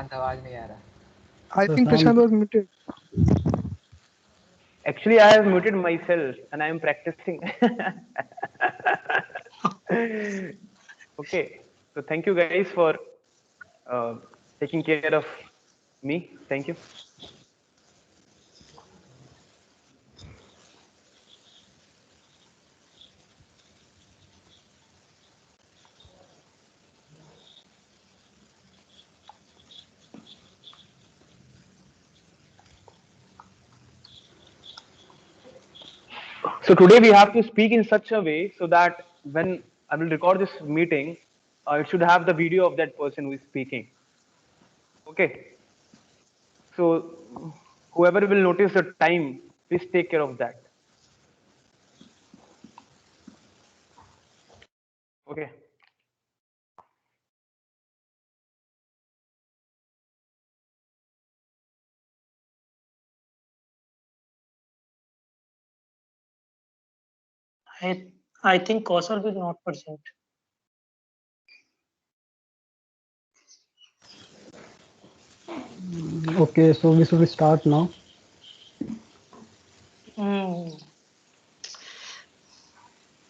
प्रशांत आवाज नहीं आ रहा. I think Prashant was muted. Actually, I have muted myself and I am practicing. Okay, so thank you guys for taking care of me. Thank you. So today we have to speak in such a way so that when I will record this meeting, it should have the video of that person who is speaking. Okay. So whoever will notice the time, please take care of that. Okay. I think Kausar will not present. Okay, so we should start now.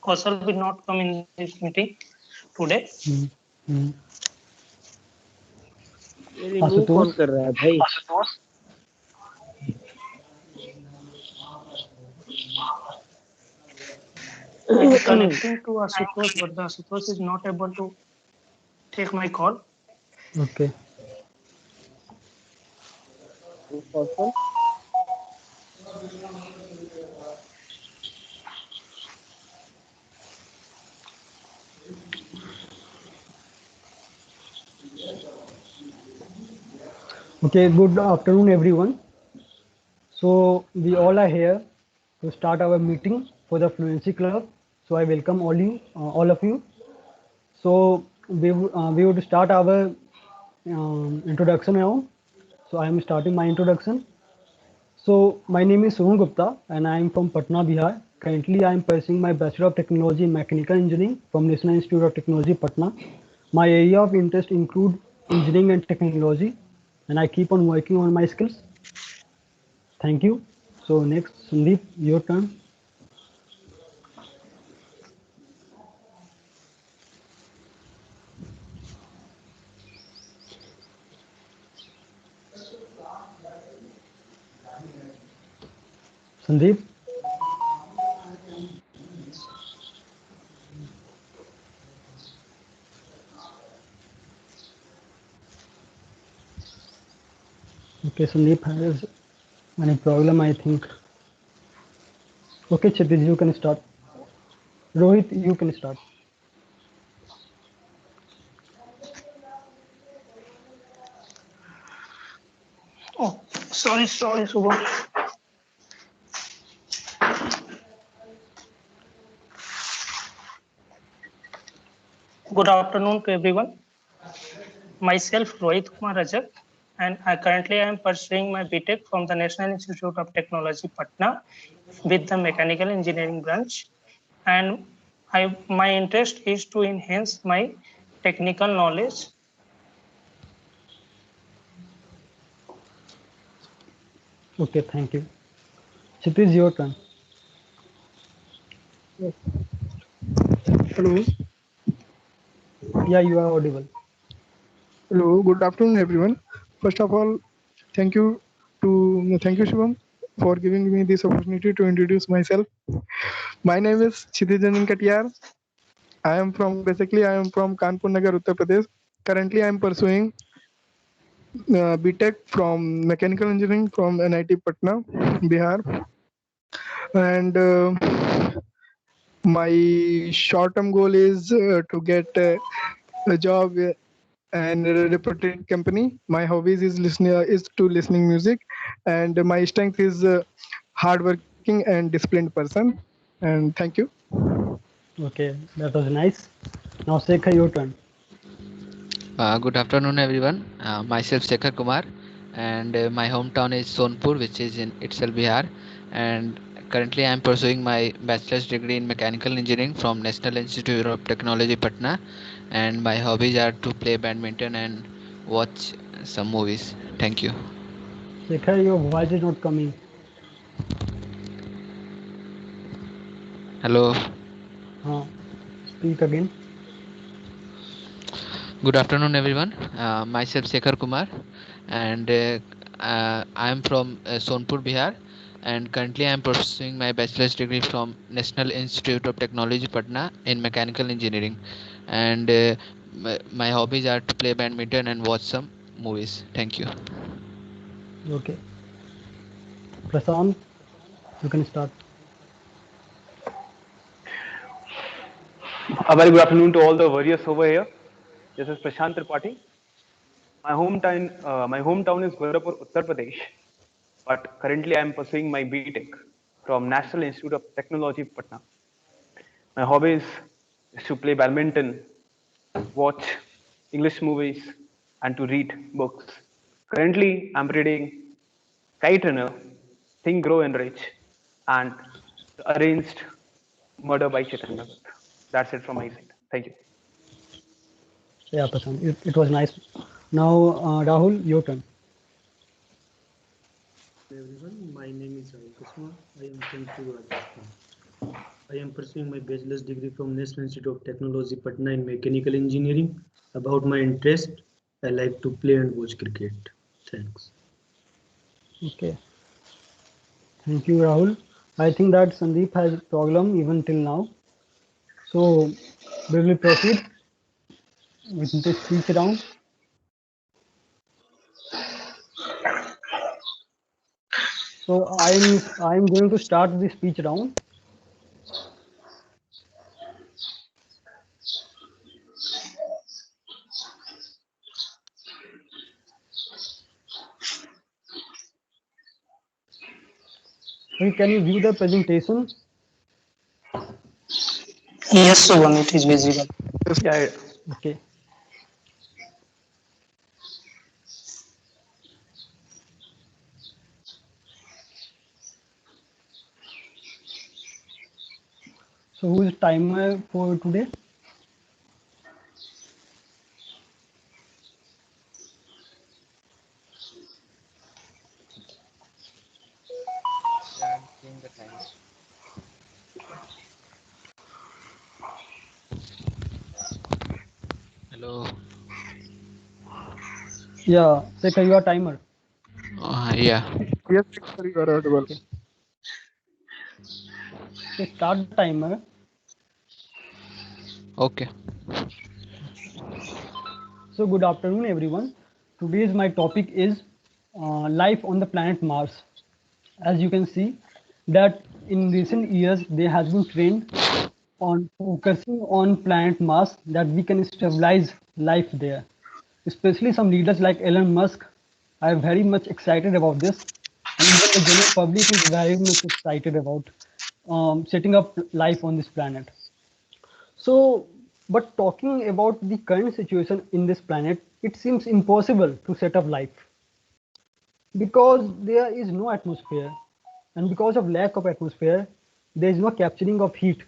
Kausar will not come in this meeting today. ये remove कौन कर रहा है भाई? I'm connecting to Asutosh, but the Asutosh is not able to take my call. Okay. Kaushal Okay, good afternoon, everyone. So we all are here to start our meeting for the Fluency Club. So I welcome all of you. So we would start our introduction now. So I am starting my introduction. So my name is Soham Gupta and I am from Patna, Bihar. Currently, I am pursuing my Bachelor of Technology in Mechanical Engineering from National Institute of Technology, Patna. My area of interest include engineering and technology, and I keep on working on my skills. Thank you. So next, Sandeep, your turn. Sandeep. Okay, Sandeep has any problem, I think. Okay, Chitish, you can start. Rohit, you can start. Oh, sorry, Subham. Good afternoon to everyone. Myself, Rohit Kumar Rajak, and currently I am pursuing my BTech from the National Institute of Technology, Patna, with the Mechanical Engineering branch. And my interest is to enhance my technical knowledge Okay, thank you. Kshitij, your turn. Hello. Yeah, you are audible. Hello. Good afternoon, everyone. First of all, thank you, Shivam, for giving me this opportunity to introduce myself. My name is Kshitij Katiyar. I am from Kanpur Nagar, Uttar Pradesh. Currently, I am pursuing BTech from Mechanical Engineering from NIT Patna, Bihar. And my short-term goal is to get a job and a reputed company. My hobbies is to listening music, and my strength is hardworking and disciplined person. And thank you. Okay, that was nice. Now, Sekhar, your turn. Good afternoon, everyone. Myself Shekhar Kumar, and my hometown is Sonpur, which is in itself Bihar. And currently, I am pursuing my bachelor's degree in mechanical engineering from National Institute of Technology, Patna. And my hobbies are to play badminton and watch some movies. Thank you. Sekhar, your voice is not coming. Hello. Speak again. Good afternoon, everyone. Myself Shekhar Kumar, and I am from Sonpur, Bihar. And currently, I am pursuing my bachelor's degree from National Institute of Technology, Patna, in mechanical engineering. And my hobbies are to play badminton and watch some movies. Thank you. Okay. Prasant, you can start. A very good afternoon to all the warriors over here. This is Prashant Tripathi. My hometown is Gorakhpur, Uttar Pradesh, but currently I am pursuing my BTech from National Institute of Technology, Patna. My hobbies is to play badminton, watch English movies, and to read books. Currently, I'm reading Kite Runner, Think, Grow, and Rich, and The Arranged Murder by Chaitanya Bhagat. That's it from my side. Thank you. Yeah, Prasant, it was nice. Now, Rahul, your turn. Everyone, my name is Rahul Kusma. I am from Chur, Rajasthan. I am pursuing my bachelor's degree from National Institute of Technology, Patna in mechanical engineering. About my interest, I like to play and watch cricket. Thanks. Okay. Thank you, Rahul. I think that Sandeep has problem even till now. So we will proceed with the speech round. So I'm going to start the speech round. Okay, can you view the presentation? Yes, Shubham, it is visible. Yeah, Okay. So who is timer for today? Yeah, I'm seeing the time. Hello. Yeah, Sekha, you are timer. Yeah. Yes, sir, you are audible. Okay. Okay, start the timer. Okay. So good afternoon, everyone. Today's my topic is life on the planet Mars. As you can see, that in recent years there has been trend on focusing on planet Mars that we can stabilize life there. Especially some leaders like Elon Musk are very much excited about this, and even the general public is very much excited about setting up life on this planet. So, but talking about the current situation in this planet, it seems impossible to set up life because there is no atmosphere, and because of lack of atmosphere, there is no capturing of heat,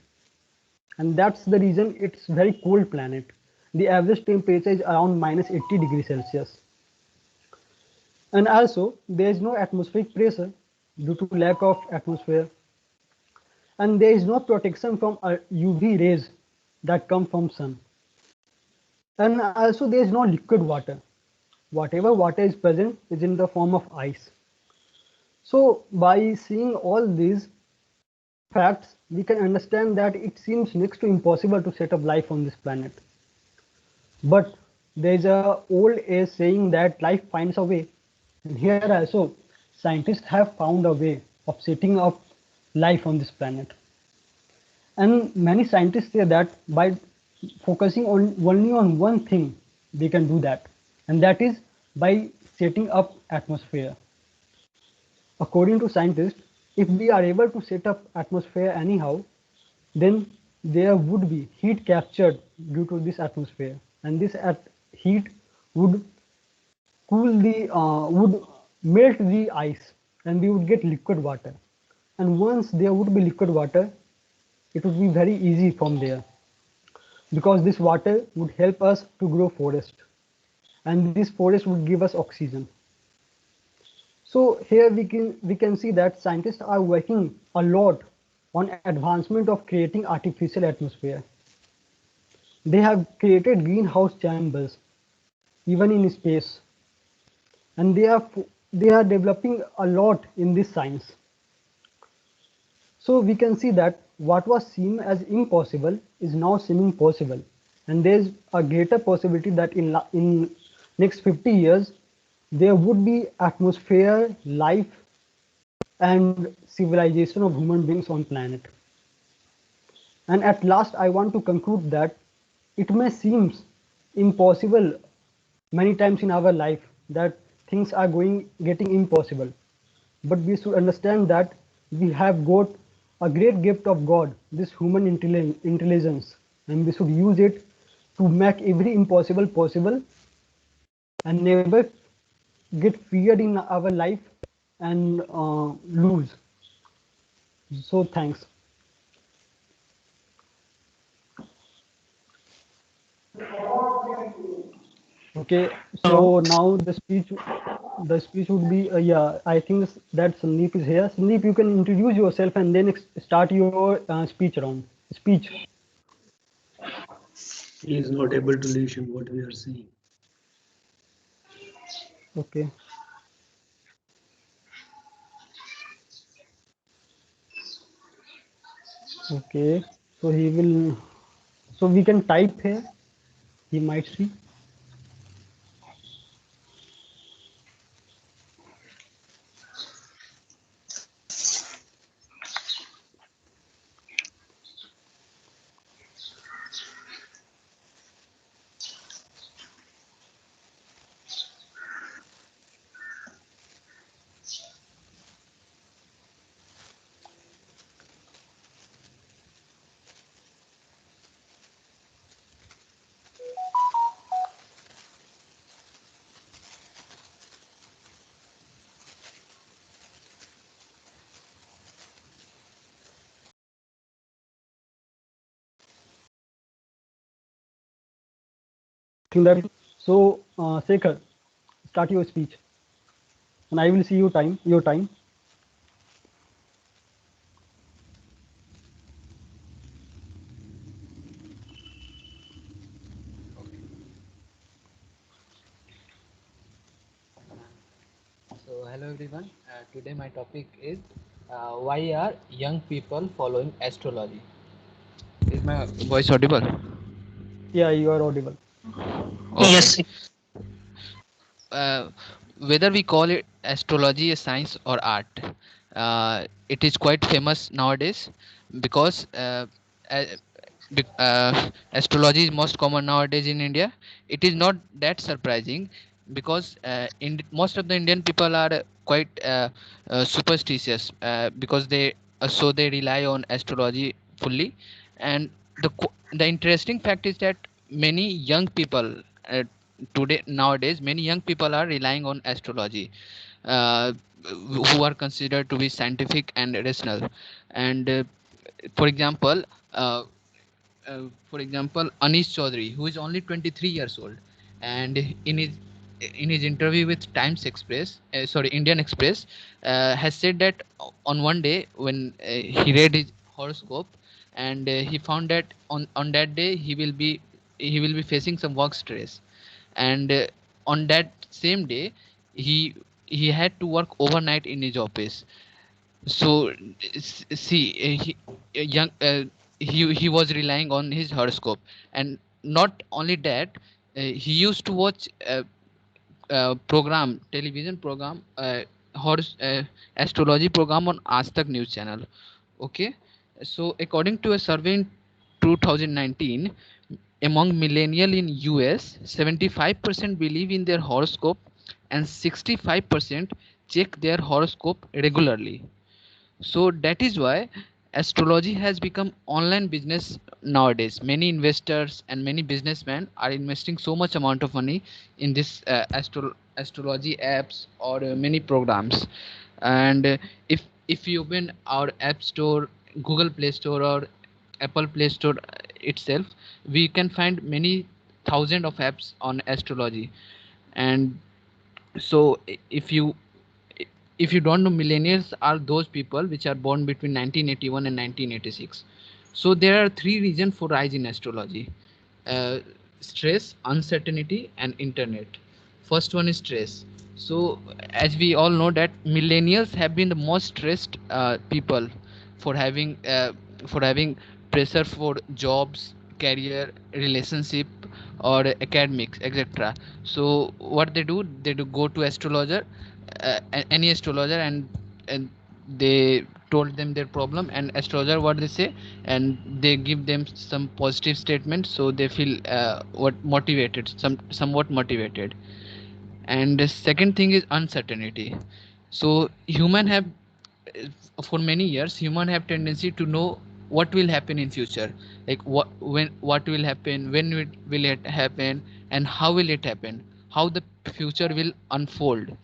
and that's the reason it's very cold planet. The average temperature is around minus 80 degrees Celsius, and also there is no atmospheric pressure, due to lack of atmosphere, and there is no protection from UV rays that come from sun. And also there is no liquid water. Whatever water is present is in the form of ice. So by seeing all these facts, we can understand that it seems next to impossible to set up life on this planet. But there is a old age saying that life finds a way. And here also, scientists have found a way of setting up life on this planet. And many scientists say that by focusing on only on one thing, they can do that. And that is by setting up atmosphere. According to scientists, if we are able to set up atmosphere anyhow, then there would be heat captured due to this atmosphere, and this heat would would melt the ice, and we would get liquid water. And once there would be liquid water, it would be very easy from there, because this water would help us to grow forest, and this forest would give us oxygen. So here we can see that scientists are working a lot on advancement of creating artificial atmosphere. They have created greenhouse chambers even in space, and they are developing a lot in this science. So we can see that what was seen as impossible is now seeming possible, and there's a greater possibility that in next 50 years there would be atmosphere, life, and civilization of human beings on planet. And at last, I want to conclude that it may seem impossible many times in our life, that things are getting impossible, but we should understand that we have got a great gift of God, this human intelligence, and we should use it to make every impossible possible, and never get feared in our life and lose. So thanks. Okay, so now the speech would be yeah. I think that Sandeep is here. Sandeep, you can introduce yourself and then start your speech. He is not able to listen what we are saying. Okay. Okay. So he will. So we can type here. He might see. Think that. So Sekhar, start your speech, and I will see you time. Your time. So hello everyone. Today my topic is why are young people following astrology? Is my voice audible? Yeah, you are audible. Okay. Yes. uh, Whether we call it astrology a science or art, it is quite famous nowadays because uh, astrology is most common nowadays in India. It is not that surprising because most of the Indian people are quite superstitious because they rely on astrology fully. And the interesting fact is that many young people uh, today nowadays many young people are relying on astrology, uh, who are considered to be scientific and rational. And for example uh, for example, Anish Chaudhary, who is only 23 years old, and in his in his interview with Indian Express, has said that on one day when he read his horoscope, and he found that on that day he will be facing some work stress, and on that same day he he had to work overnight in his office. So see, young he was relying on his horoscope, and not only that, he used to watch television program, horse astrology program on Aaj Tak news channel. Okay, so according to a survey in 2019, among millennial in US, 75% believe in their horoscope, and 65% check their horoscope regularly. So that is why astrology has become online business nowadays. Many investors and many businessmen are investing so much amount of money in this astrology apps or many programs. And if you open our app store, Google Play Store or Apple Play Store itself, we can find many thousand of apps on astrology. And so if you don't know, millennials are those people which are born between 1981 and 1986. So there are three reasons for rise in astrology: uh, stress, uncertainty, and internet. First one is stress. So as we all know that millennials have been the most stressed people for having pressure for jobs, career, relationship, or academics, etc. So what they do go to astrologer, any astrologer, and they told them their problem, and astrologer what they say, and they give them some positive statements, so they feel somewhat motivated. And the second thing is uncertainty. So human have for many years human have tendency to know what will happen in future, like what will happen, when will it happen, and how will it happen, how the future will unfold.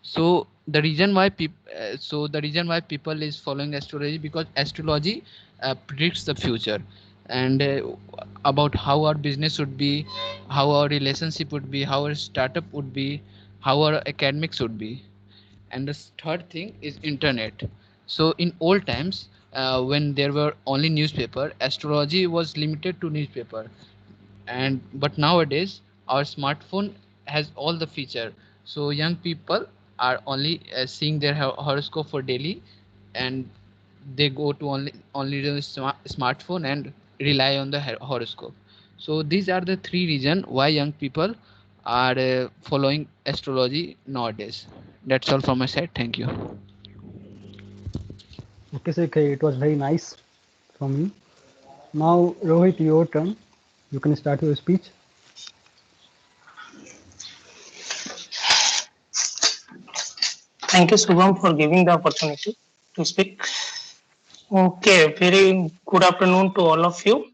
So the reason why people is following astrology, because astrology predicts the future, and about how our business would be, how our relationship would be, how our startup would be, how our academics would be. And the third thing is internet. So in old times, when there were only newspaper, astrology was limited to newspaper, and but nowadays our smartphone has all the feature. So young people are only seeing their horoscope for daily, and they go to only the smartphone and rely on the horoscope. So these are the three reasons why young people are following astrology nowadays. That's all from my side. Thank you. Okay, so okay, it was very nice from you. Now, Rohit, your turn. You can start your speech. Thank you, Shubham, for giving the opportunity to speak. Okay, very good afternoon to all of you.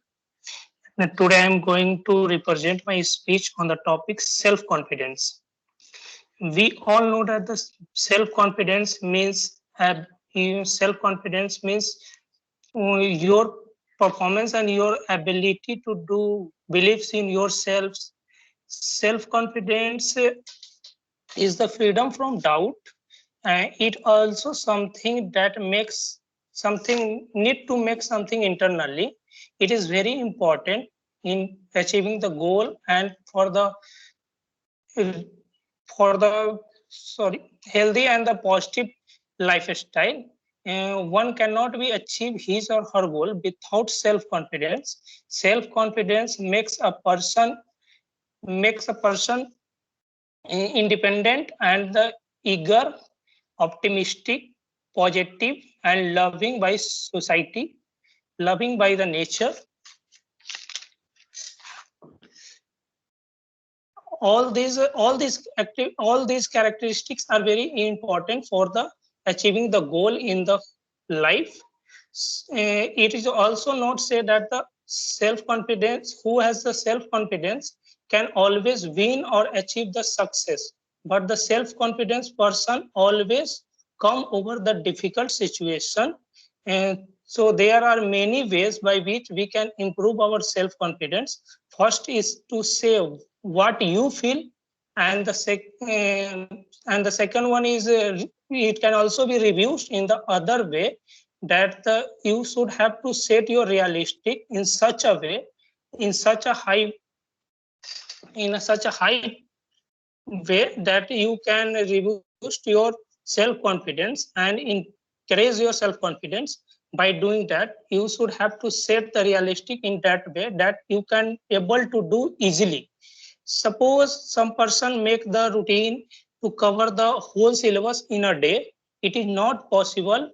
Today I am going to represent my speech on the topic self-confidence. We all know that the self-confidence means self-confidence means your performance and your ability to do beliefs in yourself. Self-confidence is the freedom from doubt. It also something that makes something need to make something internally. It is very important in achieving the goal and for the healthy and the positive lifestyle. One cannot be achieve his or her goal without self-confidence. Self-confidence makes a person independent and the eager, optimistic, positive, and loving by society, loving by the nature. All these characteristics are very important for the achieving the goal in the life. It is also not say that the self-confidence, who has the self-confidence can always win or achieve the success, but the self-confidence person always come over the difficult situation. And so there are many ways by which we can improve our self-confidence. First is to say what you feel and the second one is it can also be reduced in the other way, that you should have to set your realistic in such a way, in such a high way, that you can boost your self-confidence and increase your self-confidence. By doing that, you should have to set the realistic in that way that you can able to do easily. Suppose some person make the routine to cover the whole syllabus in a day. It is not possible.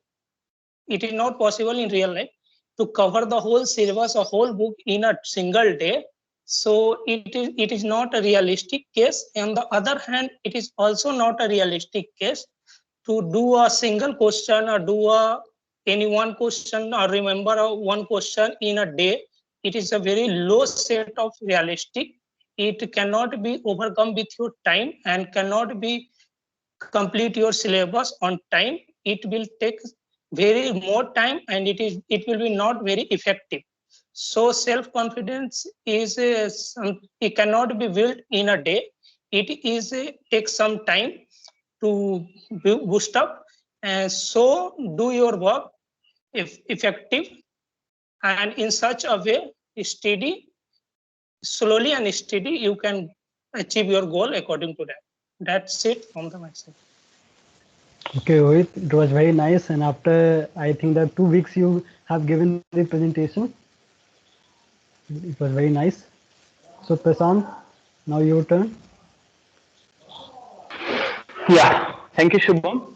It is not possible in real life to cover the whole syllabus, a whole book in a single day. So it is not a realistic case. On the other hand, it is also not a realistic case to do a single question or do any one question or remember one question in a day. It is a very low set of realistic. It cannot be overcome with your time and cannot be complete your syllabus on time. It will take very more time and it will be not very effective. So self-confidence is it cannot be built in a day. It is takes some time to boost up, and so do your work if effective and in such a way steady, slowly and steady you can achieve your goal according to that. That's it from the myself. Okay, Rohit, it was very nice. And after I think that 2 weeks you have given the presentation, it was very nice. So Prashant, now your turn. Yeah, thank you, Shubham.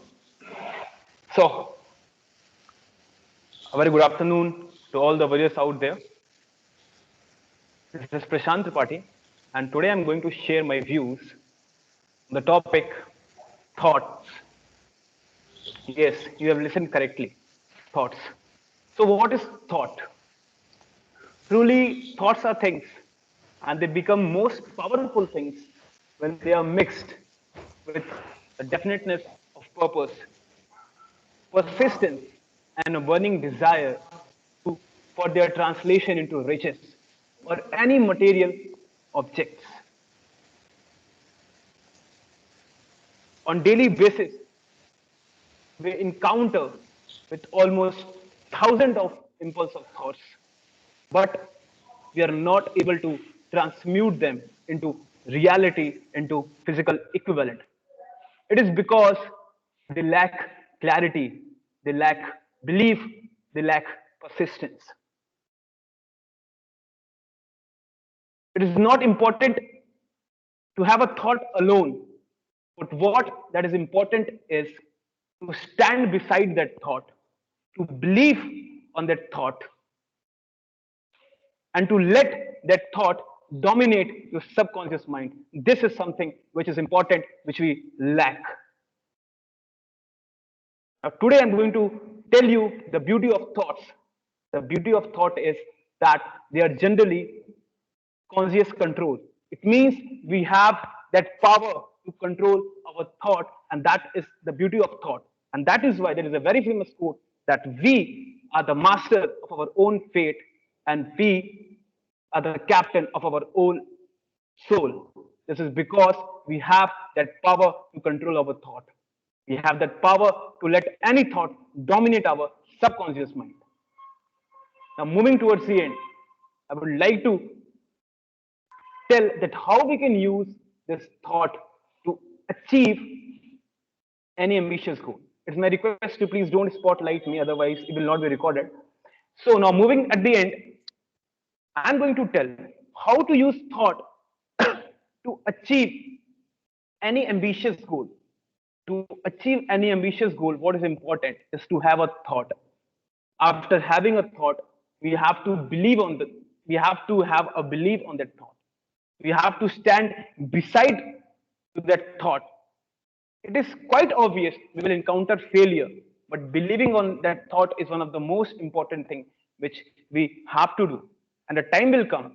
So, a very good afternoon to all the warriors out there. This is Prashant Tripathi, and today I'm going to share my views on the topic thoughts. Yes, you have listened correctly. Thoughts. So, what is thought? Truly, thoughts are things, and they become most powerful things when they are mixed with the definiteness of purpose, persistence, and a burning desire for their translation into riches or any material objects. On daily basis, we encounter with almost thousands of impulsive thoughts, but we are not able to transmute them into reality, into physical equivalent. It is because they lack clarity, they lack belief, they lack persistence. It is not important to have a thought alone, but what that is important is to stand beside that thought, to believe on that thought, and to let that thought dominate your subconscious mind. This is something which is important, which we lack. Now, today I'm going to tell you the beauty of thoughts. The beauty of thought is that they are generally conscious control. It means we have that power to control our thought, and that is the beauty of thought. And that is why there is a very famous quote that we are the master of our own fate and we are the captain of our own soul. This is because we have that power to control our thought. We have that power to let any thought dominate our subconscious mind. Now, moving towards the end, I would like to tell that how we can use this thought to achieve any ambitious goal. It's my request to please don't spotlight me, otherwise it will not be recorded. So now moving at the end, I'm going to tell how to use thought to achieve any ambitious goal. To achieve any ambitious goal, what is important is to have a thought. After having a thought, we have to believe on the, we have to have a belief on that thought. We have to stand beside to that thought. It is quite obvious we will encounter failure, but believing on that thought is one of the most important things which we have to do. And the time will come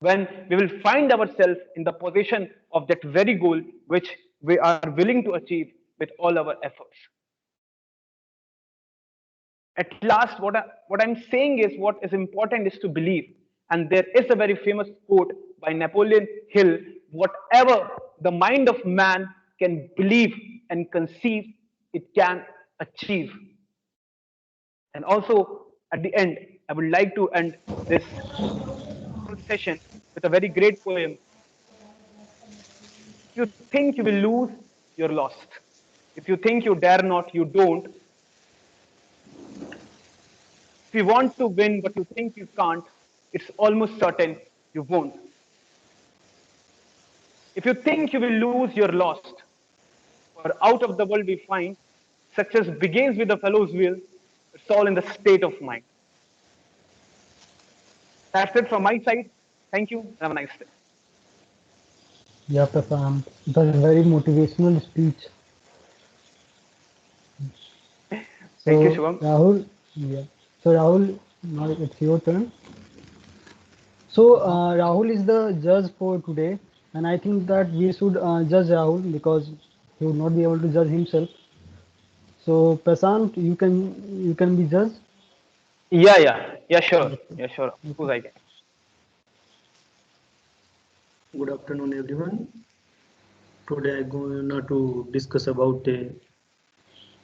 when we will find ourselves in the position of that very goal which we are willing to achieve with all our efforts. At last, what I'm saying is what is important is to believe. And there is a very famous quote by Napoleon Hill: whatever the mind of man can believe and conceive, it can achieve. And also, at the end, I would like to end this whole session with a very great poem. If you think you will lose, you're lost. If you think you dare not, you don't. If you want to win but you think you can't, it's almost certain you won't. If you think you will lose, you're lost. For out of the world we find, success begins with the fellow's will. It's all in the state of mind. That's it from my side. Thank you. Have a nice day. Yeah, Prashant, it was a very motivational speech. Thank you, So Shubham. Rahul, yeah. So Rahul, now it's your turn. So Rahul is the judge for today, and I think that we should judge Rahul because he would not be able to judge himself. So Prashant, you can be judged. Yeah, sure. Okay. Yeah, sure. Of Okay. course I can. Good afternoon, everyone. Today I'm going to discuss about a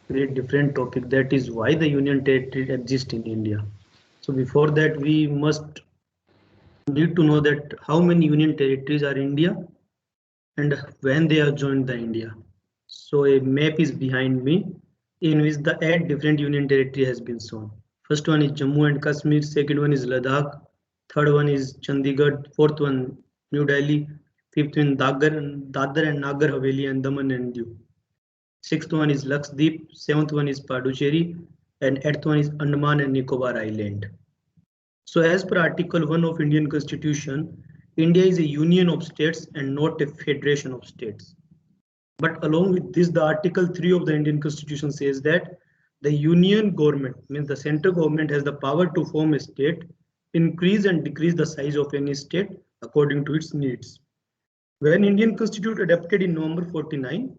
very different topic, that is why the Union Territory exists in India. So before that, we must need to know that how many Union Territories are India and when they are joined the India. So a map is behind me in which the 8 different Union Territory has been shown. First one is Jammu and Kashmir, second one is Ladakh, third one is Chandigarh, fourth one New Delhi, fifth one Dadar and Nagar Haveli and Daman and Diu. Sixth one is Lakshadweep, seventh one is Puducherry, and eighth one is Andaman and Nicobar Island. So as per Article 1 of Indian Constitution, India is a union of states and not a federation of states. But along with this, the Article 3 of the Indian Constitution says that the union government, means the central government, has the power to form a state, increase and decrease the size of any state according to its needs. When Indian Constitution adopted in November 49,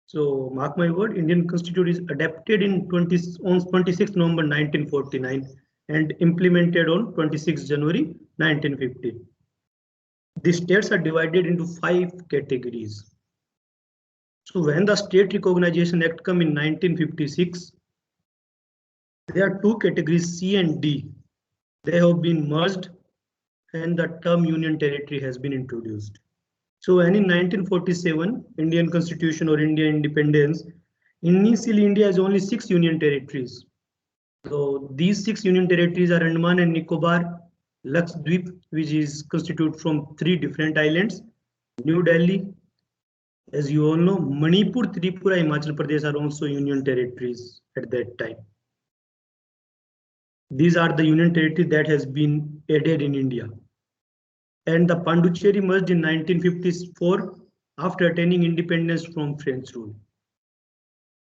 so mark my word, Indian Constitution is adopted on 26 November 1949 and implemented on 26 January 1950. The states are divided into 5 categories. So when the State Recognition Act came in 1956, there are 2 categories, C and D. They have been merged and the term Union Territory has been introduced. So when in 1947, Indian Constitution or Indian independence, initially India has only 6 Union Territories. So these 6 Union Territories are Andaman and Nicobar, Lakshadweep, which is constituted from 3 different islands, New Delhi. As you all know, Manipur, Tripura, Himachal Pradesh are also Union Territories at that time. These are the Union Territory that has been added in India. And the Pondicherry merged in 1954 after attaining independence from French rule.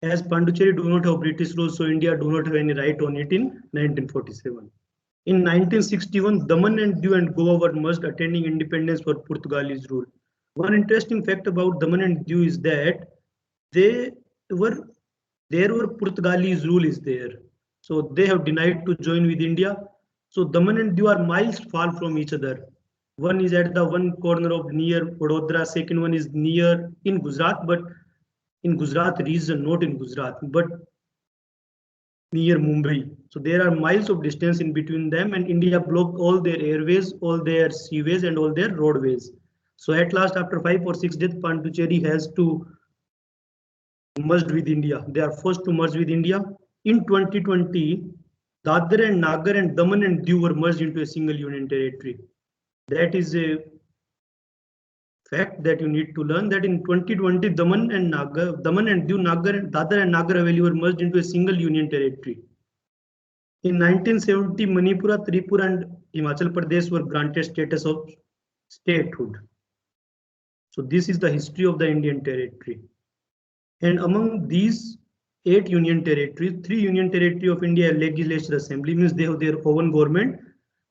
As Pondicherry do not have British rule, so India do not have any right on it in 1947. In 1961, Daman and Diu and Goa were merged, attaining independence for Portuguese rule. One interesting fact about Daman and Diu is that there were Portuguese rule is there. So they have denied to join with India. So Daman and Diu are miles far from each other. One is at the one corner of near Vadodara, second one is near in Gujarat, but in Gujarat region, not in Gujarat, but near Mumbai. So there are miles of distance in between them, and India blocked all their airways, all their seaways, and all their roadways. So at last, after 5 or 6 days, Pondicherry has to merge with India. They are forced to merge with India. In 2020, Dadar and Nagar and Daman and Diu were merged into a single union territory. That is a fact that you need to learn, that in 2020, Daman and Diu, Dadar and Nagar Haveli were merged into a single union territory. In 1970, Manipur, Tripura and Himachal Pradesh were granted status of statehood. So this is the history of the Indian territory. And among these 8 union territories, 3 union territory of India legislature assembly, means they have their own government.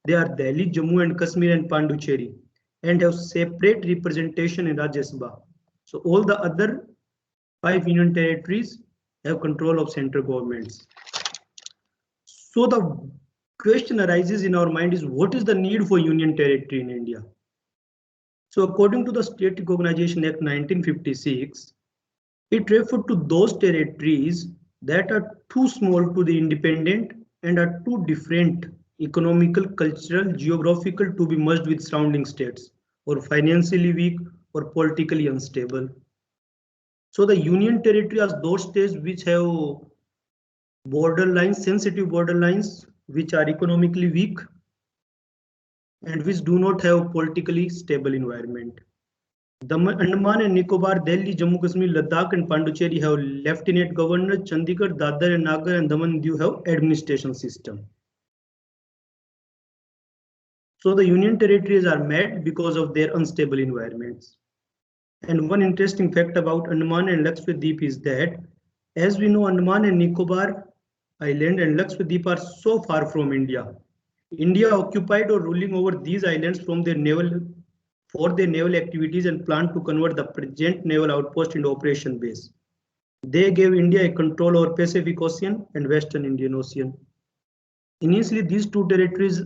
They are Delhi, Jammu and Kashmir and Pondicherry, and have separate representation in Rajya Sabha. So all the other 5 union territories have control of central governments. So the question arises in our mind is, what is the need for union territory in India? So according to the State Recognition Act 1956, it referred to those territories that are too small to be independent and are too different economical, cultural, geographical to be merged with surrounding states, or financially weak or politically unstable. So the Union Territory are those states which have borderlines, sensitive borderlines, which are economically weak and which do not have politically stable environment. The Andaman and Nicobar, Delhi, Jammu Kashmir, Ladakh, and Pondicherry have lieutenant governor. Chandigarh, Dadar and Nagar, and Daman and Diu have administration system. So the union territories are made because of their unstable environments. And one interesting fact about Andaman and Lakshadweep is that, as we know, Andaman and Nicobar Island and Lakshadweep are so far from India. India occupied or ruling over these islands from their naval for their naval activities and planned to convert the present naval outpost into operation base. They gave India a control over Pacific Ocean and Western Indian Ocean. Initially, these two territories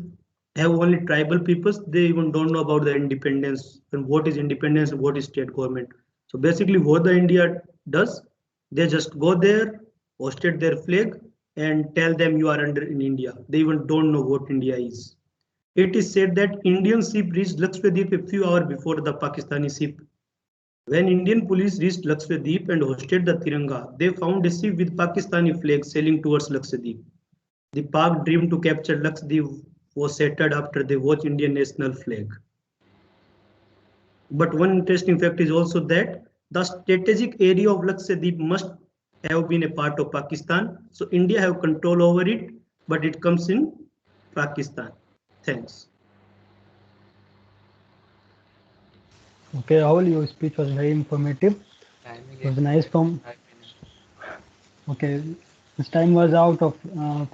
have only tribal peoples. They even don't know about the independence and what is independence and what is state government. So basically what the India does, they just go there, hosted their flag and tell them you are under in India. They even don't know what India is. It is said that Indian ship reached Lakshadweep a few hours before the Pakistani ship. When Indian police reached Lakshadweep and hosted the Tiranga, they found a ship with Pakistani flag sailing towards Lakshadweep. The Pak dream to capture Lakshadweep was shattered after they watched Indian national flag. But one interesting fact is also that the strategic area of Lakshadweep must have been a part of Pakistan. So India have control over it, but it comes in Pakistan. Thanks. Okay, Rahul, your speech was very informative. It was nice from. Okay, this time was out of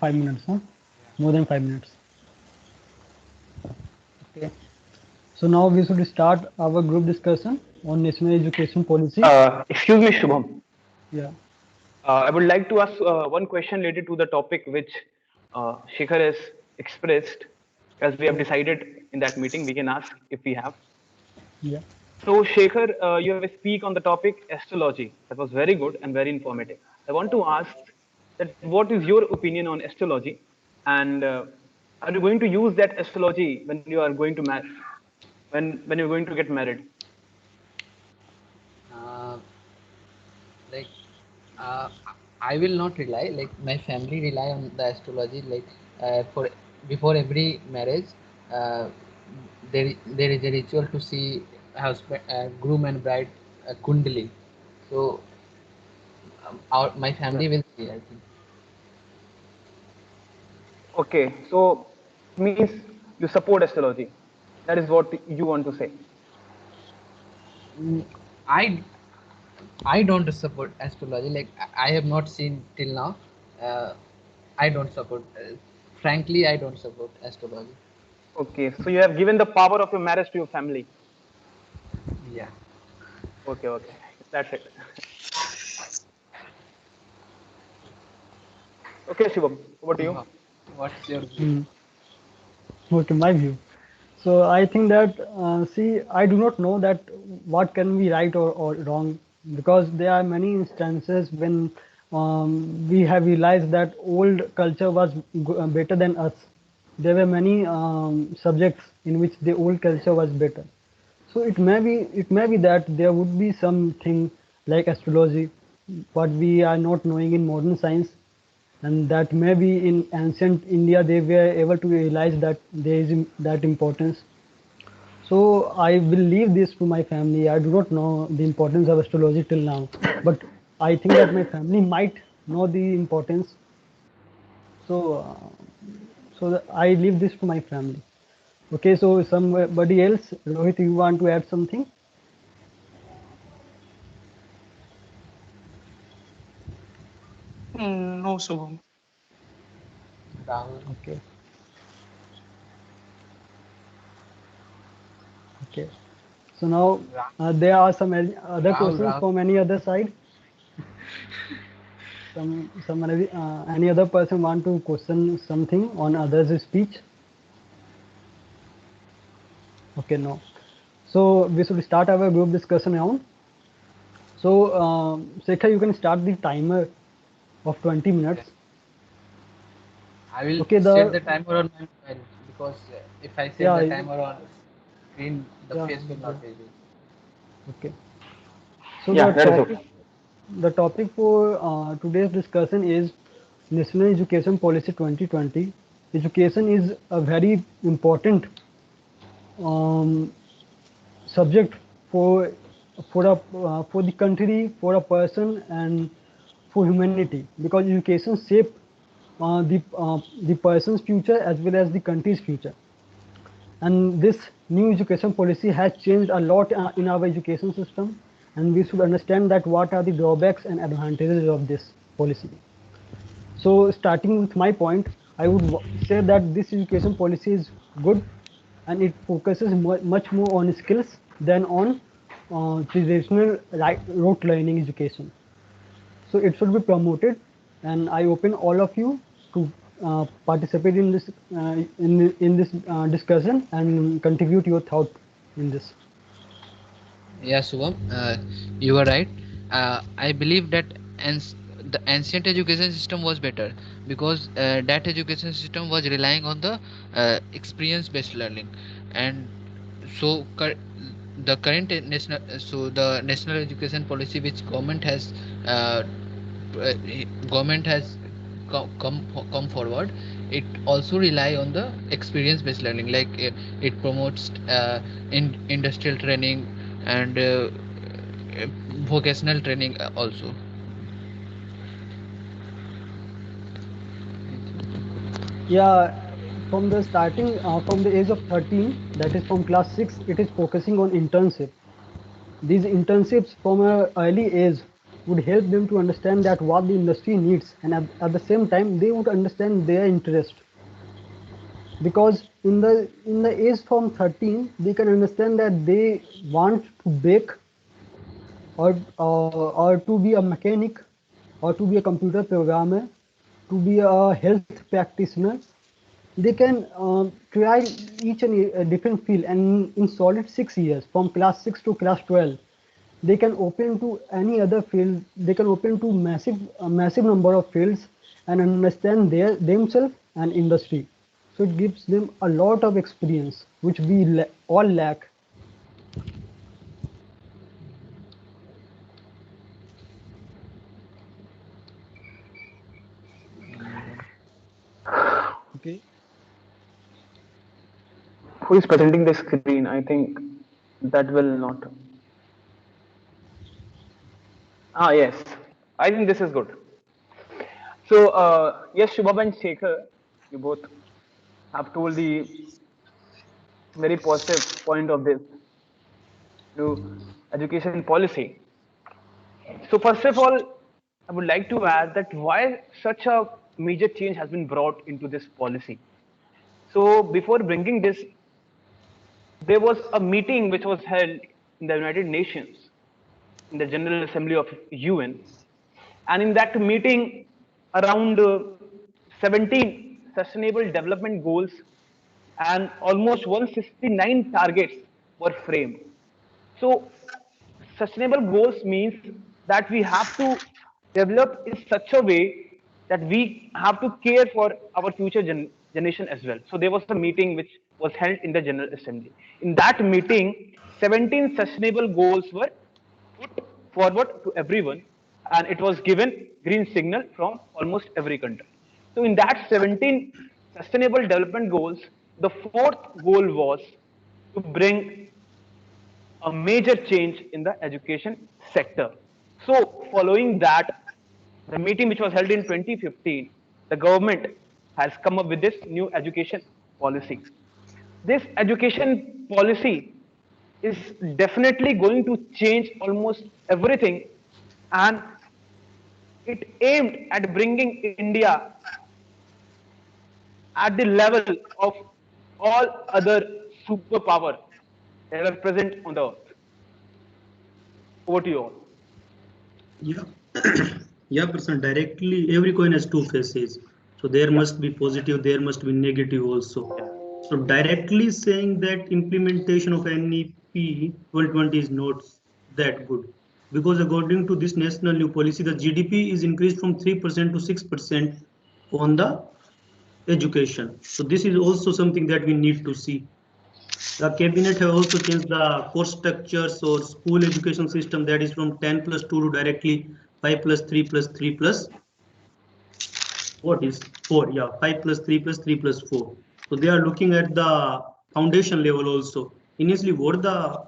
5 minutes, huh? More than 5 minutes. Okay. So now we should start our group discussion on national education policy. Excuse me, Shubham. Yeah. I would like to ask one question related to the topic which Shikhar has expressed. As we have decided in that meeting, we can ask if we have. Yeah. So, Shekhar, you have a speak on the topic astrology. That was very good and very informative. I want to ask that what is your opinion on astrology, and are you going to use that astrology when you are going to when you're going to get married? Like uh, I will not rely, like my family rely on the astrology, like for before every marriage, uh, there is a ritual to see husband, groom and bride kundali. So my family will see, I think. Okay, so it means you support astrology. That is what you want to say. Mm, I I don't support astrology. Like I have not seen till now. Uh, I don't support. Frankly, I don't support astrology. Okay, so you have given the power of your marriage to your family. Yeah. Okay, okay, that's it. Okay, Shivam, over to you. What's your view? Okay, my view. So I think that see, I do not know that what can be right or wrong, because there are many instances when we have realized that old culture was better than us. There were many subjects in which the old culture was better. So it may be that there would be something like astrology, what we are not knowing in modern science, and that maybe in ancient India they were able to realize that there is that importance. So I will leave this to my family. I do not know the importance of astrology till now, but I think that my family might know the importance. So I leave this to my family. Okay, so somebody else, Rohit, you want to add something? No, Shubham. Rahul. Okay, okay. So now there are some other questions Rahul. from any other side. Any other person want to question something on others' speech? Okay, no. So we should start our group discussion round. So Shekhar, you can start the timer of 20 minutes. I will Okay, set the timer on my mobile because if I set yeah, the timer on screen, the yeah, face will not be. okay. So Yeah, that is okay. the topic for today's discussion is National Education Policy 2020. Education is a very important um, subject for for the country, for a person, and for humanity, because education shape the person's future as well as the country's future. And this new education policy has changed a lot in our education system, and we should understand that what are the drawbacks and advantages of this policy. So starting with my point, I would say that this education policy is good, and it focuses much more on skills than on traditional rote learning education. So it should be promoted, and I open all of you to participate in this discussion and contribute your thought in this. Yeah, Subham, you are right. I believe that the ancient education system was better because that education system was relying on the experience-based learning, and so the current the national education policy which uh, government has come forward, it also rely on the experience based learning, like it promotes industrial training and vocational training also. Yeah, from the starting, from the age of 13, that is from class 6, it is focusing on internship. These internships from an early age would help them to understand that what the industry needs, and at the same time they would understand their interest, because in the age from 13 they can understand that they want to bake, or to be a mechanic, or to be a computer programmer, to be a health practitioner. They can try each and a different field, and in solid 6 years from class 6 to class 12 they can open to any other field. They can open to massive number of fields and understand themselves and industry. So it gives them a lot of experience which we all lack. Okay. Who is presenting the screen? I think that will not. Ah, yes. I think this is good. So, yes, Shubham and Shekhar, you both have told the very positive point of this new education policy. So, first of all, I would like to add that why such a major change has been brought into this policy. So, before bringing this, there was a meeting which was held in the United Nations, in the General Assembly of UN, and in that meeting, around 17 Sustainable Development Goals and almost 169 targets were framed. So, sustainable goals means that we have to develop in such a way that we have to care for our future generation as well. So, there was a meeting which was held in the General Assembly. In that meeting, 17 sustainable goals were put forward to everyone, and it was given green signal from almost every country. So, in that 17 sustainable development goals, the fourth goal was to bring a major change in the education sector. So, following that, the meeting which was held in 2015, the government has come up with this new education policy. This education policy is definitely going to change almost everything, and it aimed at bringing India at the level of all other superpower that are present on the earth. Over to you all. Yeah, yeah, person. Directly, every coin has two faces. So there Yeah. must be positive, there must be negative also. Yeah. So directly saying that implementation of NEP 2020 is not that good, because according to this national new policy, the GDP is increased from 3% to 6% on the education. So this is also something that we need to see. The cabinet have also changed the course structures or school education system, that is from 10 plus 2 to directly 5 plus 3 plus 3 plus what is 4, yeah, 5 plus 3 plus 3 plus 4. So they are looking at the foundation level also. Initially, what the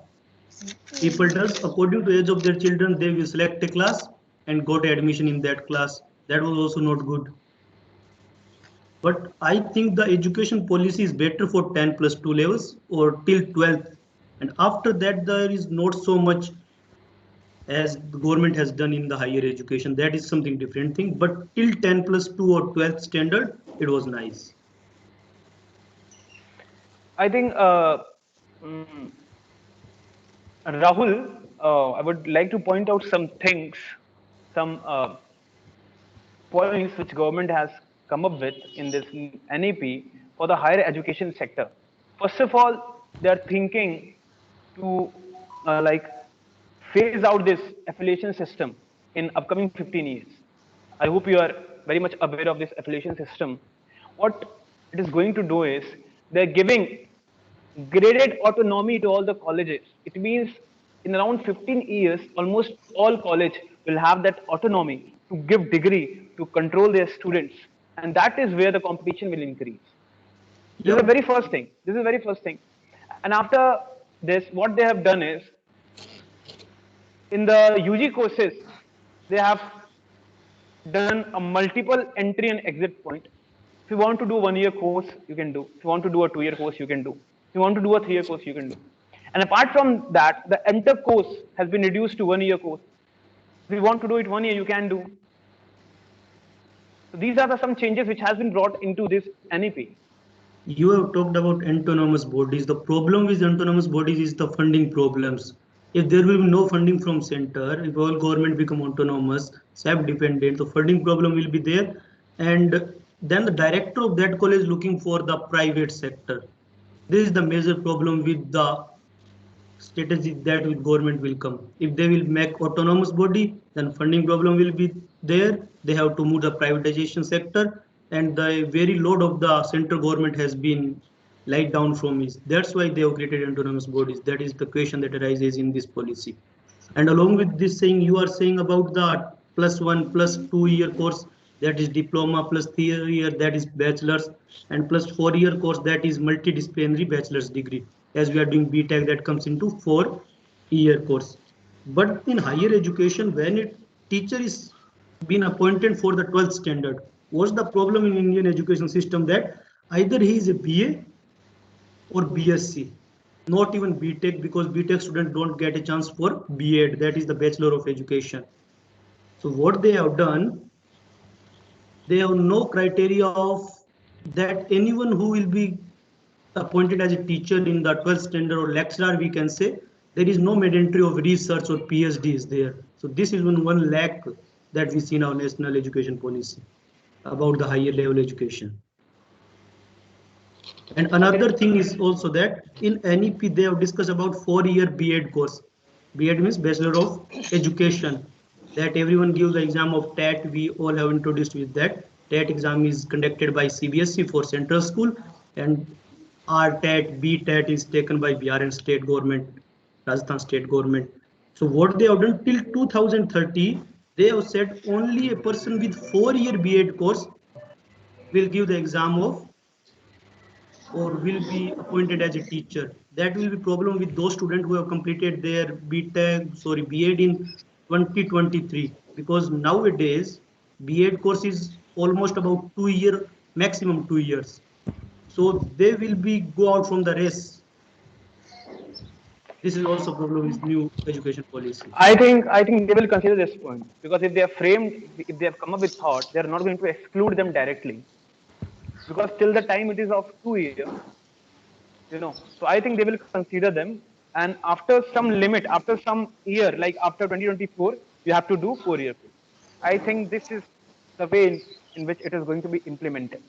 people does, according to age of their children, they will select a class and got admission in that class. That was also not good. But I think the education policy is better for 10 plus 2 levels or till 12th. And after that, there is not so much as the government has done in the higher education. That is something different thing. But till 10 plus 2 or 12th standard, it was nice. I think, mm, Rahul, I would like to point out some things, some points which government has come up with in this NEP for the higher education sector. First of all, they are thinking to like phase out this affiliation system in upcoming 15 years. I hope you are very much aware of this affiliation system. What it is going to do is they're giving graded autonomy to all the colleges. It means in around 15 years, almost all college will have that autonomy to give degree, to control their students. And that is where the competition will increase. This is the very first thing. This is the very first thing. And after this, what they have done is, in the UG courses, they have done a multiple entry and exit point. If you want to do 1 year course, you can do. If you want to do a 2 year course, you can do. If you want to do a 3 year course, you can do. And apart from that, the enter course has been reduced to 1 year course. If you want to do it 1 year, you can do. So these are some changes which has been brought into this NEP. You have talked about autonomous bodies. The problem with autonomous bodies is the funding problems. If there will be no funding from center, if all government become autonomous, self-dependent, the funding problem will be there. And then the director of that college looking for the private sector. This is the major problem with the strategy that with government will come. If they will make autonomous body, then funding problem will be there. They have to move the privatization sector, and the very load of the central government has been laid down from it. That's why they have created autonomous bodies. That is the question that arises in this policy. And along with this saying, you are saying about the +1 +2 year course, that is diploma, plus 3 year, that is bachelor's, and plus 4 year course, that is multidisciplinary bachelor's degree. As we are doing BTech, that comes into 4 year course. But in higher education, when a teacher is been appointed for the 12th standard, what's the problem in Indian education system? That either he is a BA or BSc, not even BTech, because BTech students don't get a chance for B.Ed, that is the Bachelor of Education. So what they have done, they have no criteria of that anyone who will be appointed as a teacher in the 12th standard or lecturer, we can say, there is no mandatory of research or PhD is there. So this is one lack that we see in our national education policy about the higher level education. And another thing is also that in NEP they have discussed about 4 year B.Ed course. B.Ed means Bachelor of Education. That everyone gives the exam of TET. We all have introduced with that. TET exam is conducted by CBSE for central school, and RTET, BTET is taken by Bihar and state government, Rajasthan state government. So what they have done till 2030, they have said only a person with 4 year B.Ed course will give the exam of or will be appointed as a teacher. That will be problem with those students who have completed their B.Ed in 2023, because nowadays B.Ed course is almost about 2 year, maximum 2 years. So they will be go out from the race. This is also problem with new education policy. I think they will consider this point, because if they have framed, if they have come up with thought, they are not going to exclude them directly, because till the time it is of 2 years, So I think they will consider them, and after some limit, after some year, like after 2024, you have to do 4 year course. I think this is the way in which it is going to be implemented.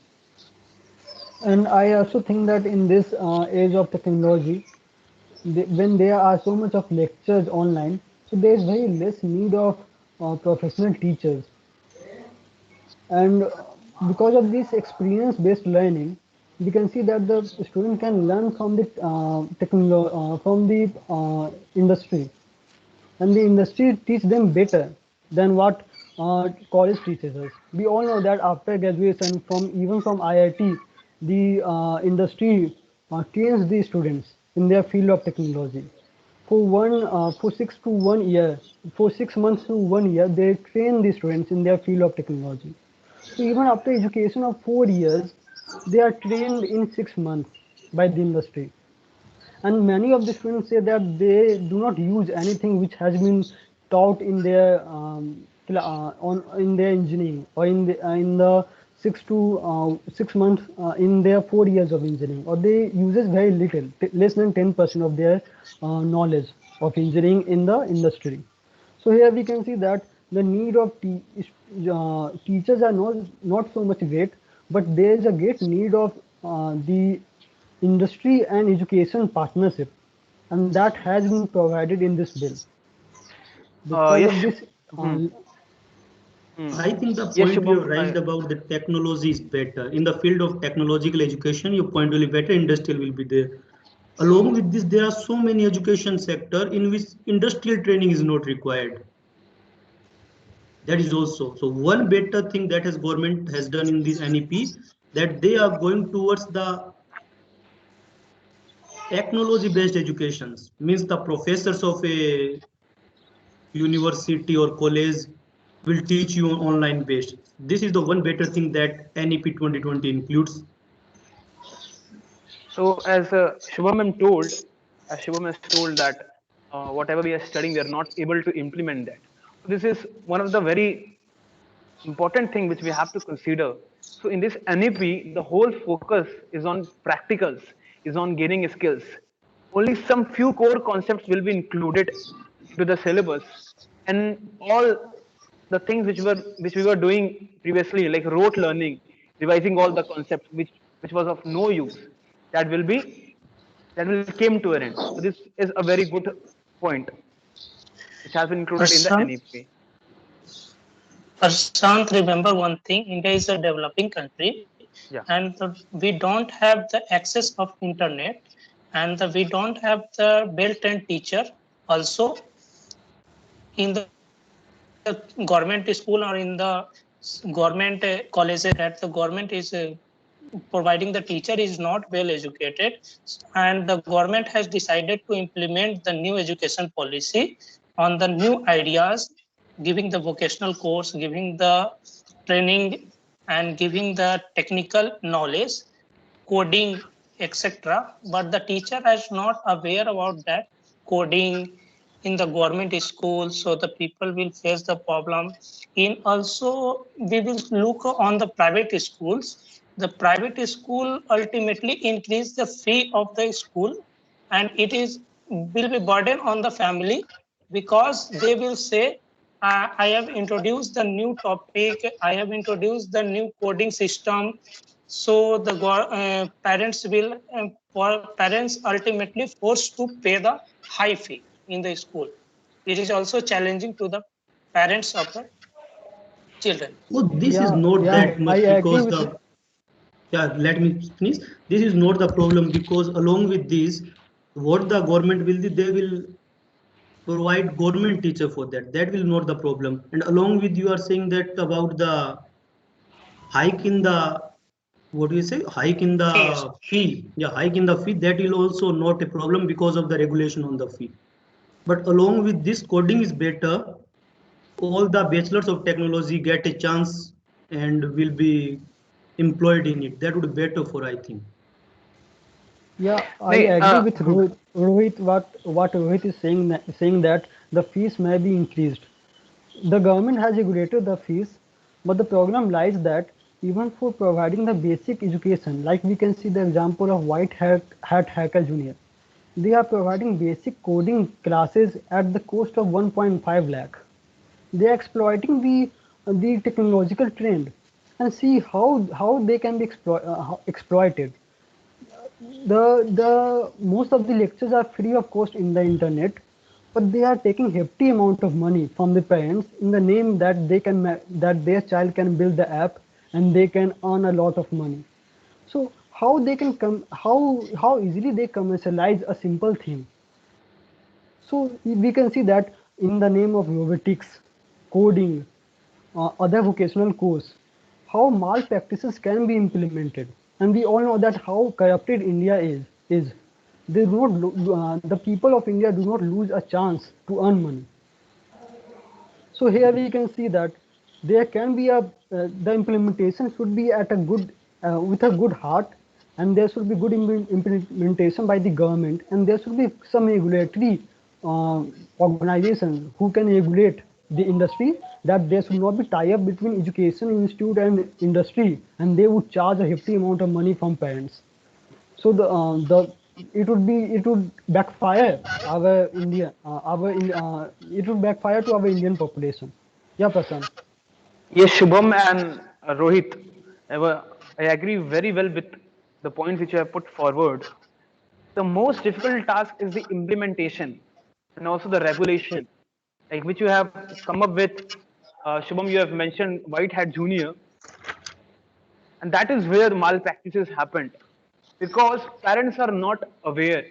And I also think that in this age of technology, when there are so much of lectures online, so there is very less need of professional teachers. And because of this experience-based learning, we can see that the student can learn from the industry, and the industry teach them better than what college teaches us. We all know that after graduation from even from IIT, the industry trains the students in their field of technology. For 6 to 1 year, for 6 months to 1 year, they train the students in their field of technology. So even after education of 4 years, they are trained in 6 months by the industry. And many of the students say that they do not use anything which has been taught in their on in their engineering, or in the 6 months in their 4 years of engineering, or they uses very little, less than 10% of their knowledge of engineering in the industry. So here we can see that the need of teachers are not so much great, but there is a great need of the industry and education partnership, and that has been provided in this bill. Because of Yes. this, Hmm. Hmm. I think the Yes, point you Shubham. have raised about the technology is better. In the field of technological education, your point will be better, industrial will be there. Along with this, there are so many education sector in which industrial training is not required. That is also. So one better thing that has government has done in this NEP, that they are going towards the technology based educations, means the professors of a university or college will teach you online based. This is the one better thing that NEP 2020 includes. So as Shubham has told that whatever we are studying, we are not able to implement that. So this is one of the very important thing which we have to consider. So in this NEP, the whole focus is on practicals, is on gaining skills. Only some few core concepts will be included into the syllabus, and all the things which we were doing previously, like rote learning, revising all the concepts which was of no use, that will be that will came to an end. So this is a very good point which has been included in the Prashant, NEP. Prashant, remember one thing: India is a developing country, Yeah. and we don't have the access of internet, and we don't have the built-in teacher. Also, in the government school or in the government colleges, that the government is providing the teacher is not well educated, and the government has decided to implement the new education policy on the new ideas, giving the vocational course, giving the training, and giving the technical knowledge, coding, etc. But the teacher is not aware about that coding in the government school, so the people will face the problem. In also, we will look on the private schools. The private school ultimately increase the fee of the school, and it is will be burden on the family, because they will say, I have introduced the new topic, I have introduced the new coding system. So the parents will parents ultimately forced to pay the high fee in the school. It is also challenging to the parents of the children. So this is yeah, not yeah, that I much agree because with. the, yeah, let me finish. This is not the problem because along with this, what the government will do, they will provide government teacher for that. That will not the problem. And along with you are saying that about the hike in the, what do you say, hike in the Fees. fee. Yeah, hike in the fee, that will also not a problem because of the regulation on the fee. But along with this, coding is better. All the bachelors of technology get a chance and will be employed in it. That would be better for, I think. Yeah, I Nay, agree with Rohit. What Rohit is saying that the fees may be increased. The government has regulated the fees, but the problem lies that even for providing the basic education, like we can see the example of Hat Hacker Junior, they are providing basic coding classes at the cost of 1.5 lakh. They are exploiting the technological trend, and see how they can be exploited. The most of the lectures are free of cost in the internet, but they are taking hefty amount of money from the parents in the name that they can that their child can build the app and they can earn a lot of money. So how they can come, how easily they commercialize a simple thing. So we can see that in the name of robotics, coding, other vocational course, how malpractices can be implemented. And we all know that how corrupted India is. They do not the people of India do not lose a chance to earn money. So here we can see that there can be the implementation should be at a good with a good heart, and there should be good implementation by the government, and there should be some regulatory uh, organizations who can regulate the industry, that there should not be tie-up between education institute and industry, and they would charge a hefty amount of money from parents. So the it would backfire our India it would backfire to our Indian population. Yeah, Prasan. Yes, Shubham and Rohit, I agree very well with the points which you have put forward. The most difficult task is the implementation and also the regulation, like which you have come up with. Shubham, you have mentioned White Hat Junior, and that is where the malpractices happened because parents are not aware.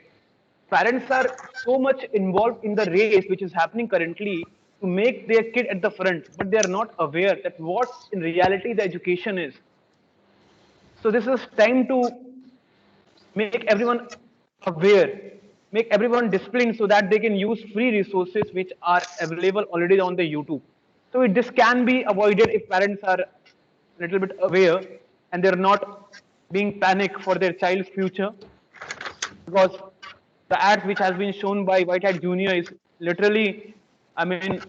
Parents are so much involved in the race which is happening currently to make their kid at the front, but they are not aware that what in reality the education is. So this is time to make everyone aware, make everyone disciplined so that they can use free resources which are available already on the YouTube. So this can be avoided if parents are a little bit aware and they're not being panic for their child's future, because the ads which has been shown by White Hat Junior is literally, I mean,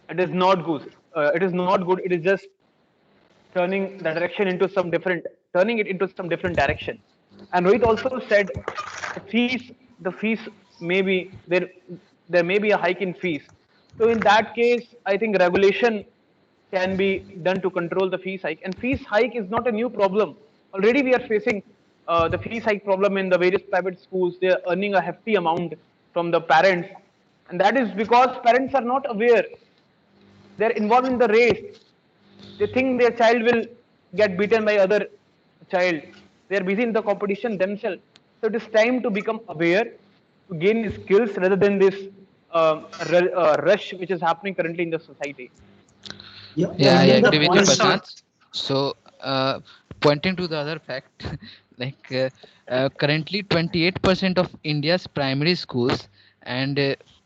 it is not good. It is not good. It is just turning it into some different direction. And Rohit also said the fees maybe there may be a hike in fees. So in that case, I think regulation can be done to control the fees hike. And fees hike is not a new problem. Already we are facing the fees hike problem in the various private schools. They are earning a hefty amount from the parents, and that is because parents are not aware. They're involved in the race. They think their child will get beaten by other child. They are busy in the competition themselves. So it is time to become aware, to gain skills rather than this rush which is happening currently in the society. Yeah, I and the agree with you, point Prashant. So, pointing to the other fact, like currently 28% of India's primary schools and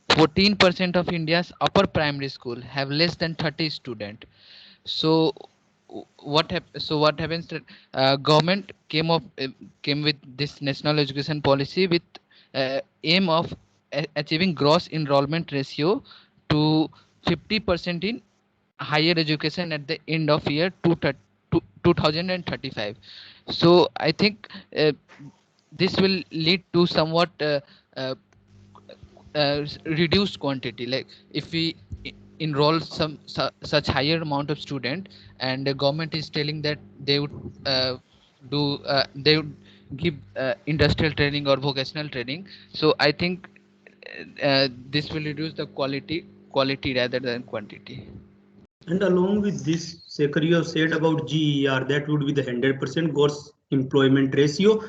14% of India's upper primary school have less than 30 students. So, what happens that government came with this national education policy with aim of achieving gross enrollment ratio to 50% in higher education at the end of year 2035. So I think this will lead to somewhat reduced quantity. Like if we enroll such higher amount of student, and the government is telling that they would they would give industrial training or vocational training. So I think this will reduce the quality rather than quantity. And along with this, Sekhar, you have said about GER, that would be the 100% gross employment ratio.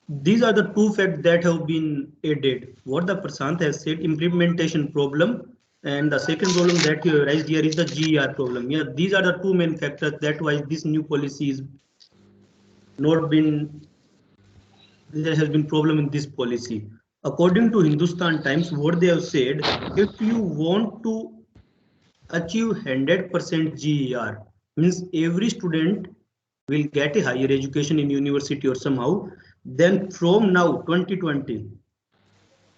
These are the two facts that have been added. What the Prashant has said, implementation problem, and the second problem that you raised here is the GER problem. Yeah, these are the two main factors that why this new policy is not been, there has been problem in this policy. According to Hindustan Times, what they have said, if you want to achieve 100% GER, means every student will get a higher education in university or somehow, then from now 2020